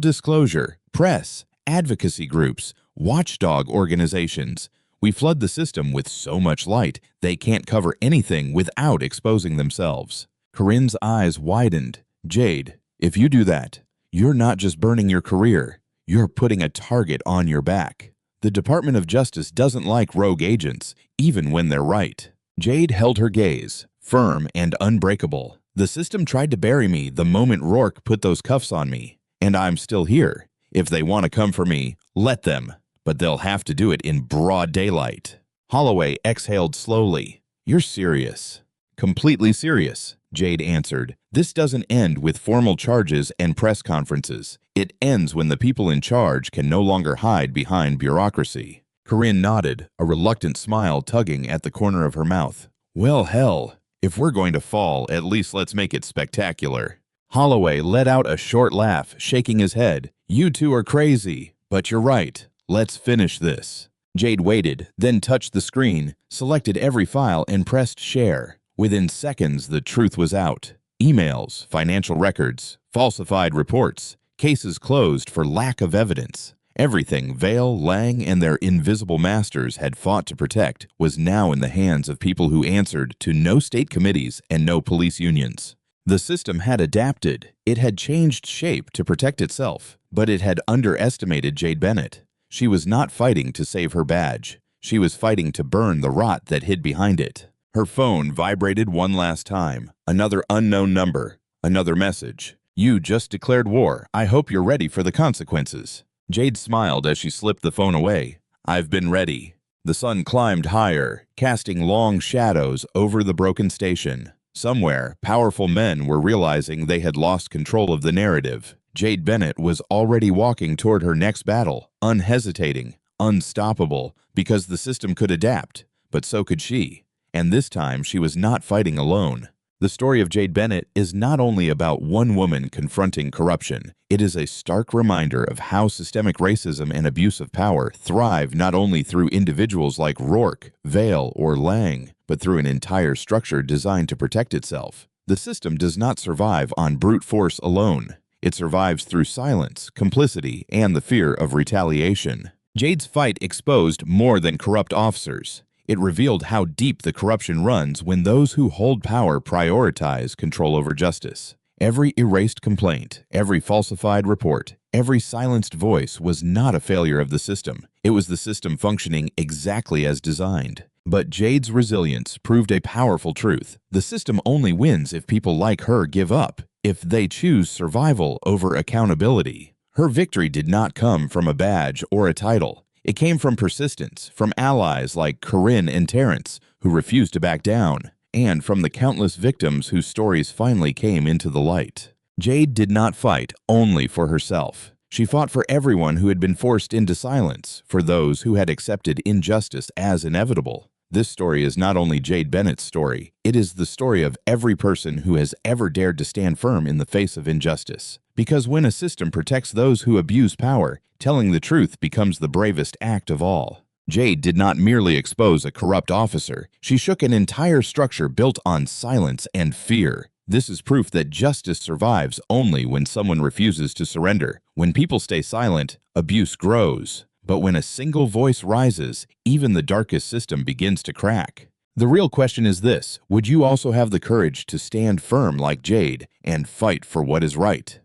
disclosure, press, advocacy groups, watchdog organizations. We flood the system with so much light, they can't cover anything without exposing themselves. Corinne's eyes widened. Jade, if you do that, you're not just burning your career, you're putting a target on your back. The Department of Justice doesn't like rogue agents, even when they're right. Jade held her gaze, firm and unbreakable. The system tried to bury me the moment Rourke put those cuffs on me, and I'm still here. If they want to come for me, let them, but they'll have to do it in broad daylight. Holloway exhaled slowly. You're serious. Completely serious, Jade answered. This doesn't end with formal charges and press conferences. It ends when the people in charge can no longer hide behind bureaucracy. Corinne nodded, a reluctant smile tugging at the corner of her mouth. Well, hell, if we're going to fall, at least let's make it spectacular. Holloway let out a short laugh, shaking his head. You two are crazy, but you're right. Let's finish this. Jade waited, then touched the screen, selected every file, and pressed share. Within seconds, the truth was out. Emails, financial records, falsified reports, cases closed for lack of evidence. Everything Vale, Lang, and their invisible masters had fought to protect was now in the hands of people who answered to no state committees and no police unions. The system had adapted. It had changed shape to protect itself, but it had underestimated Jade Bennett. She was not fighting to save her badge. She was fighting to burn the rot that hid behind it. Her phone vibrated one last time. Another unknown number. Another message. You just declared war. I hope you're ready for the consequences. Jade smiled as she slipped the phone away. I've been ready. The sun climbed higher, casting long shadows over the broken station. Somewhere, powerful men were realizing they had lost control of the narrative. Jade Bennett was already walking toward her next battle, unhesitating, unstoppable, because the system could adapt, but so could she. And this time, she was not fighting alone. The story of Jade Bennett is not only about one woman confronting corruption, it is a stark reminder of how systemic racism and abuse of power thrive not only through individuals like Rourke, Vale, or Lang, but through an entire structure designed to protect itself. The system does not survive on brute force alone. It survives through silence, complicity, and the fear of retaliation. Jade's fight exposed more than corrupt officers. It revealed how deep the corruption runs when those who hold power prioritize control over justice. Every erased complaint, every falsified report, every silenced voice was not a failure of the system. It was the system functioning exactly as designed. But Jade's resilience proved a powerful truth. The system only wins if people like her give up, if they choose survival over accountability. Her victory did not come from a badge or a title. It came from persistence, from allies like Corinne and Terrence, who refused to back down, and from the countless victims whose stories finally came into the light. Jade did not fight only for herself. She fought for everyone who had been forced into silence, for those who had accepted injustice as inevitable. This story is not only Jade Bennett's story, it is the story of every person who has ever dared to stand firm in the face of injustice. Because when a system protects those who abuse power, telling the truth becomes the bravest act of all. Jade did not merely expose a corrupt officer. She shook an entire structure built on silence and fear. This is proof that justice survives only when someone refuses to surrender. When people stay silent, abuse grows. But when a single voice rises, even the darkest system begins to crack. The real question is this: would you also have the courage to stand firm like Jade and fight for what is right?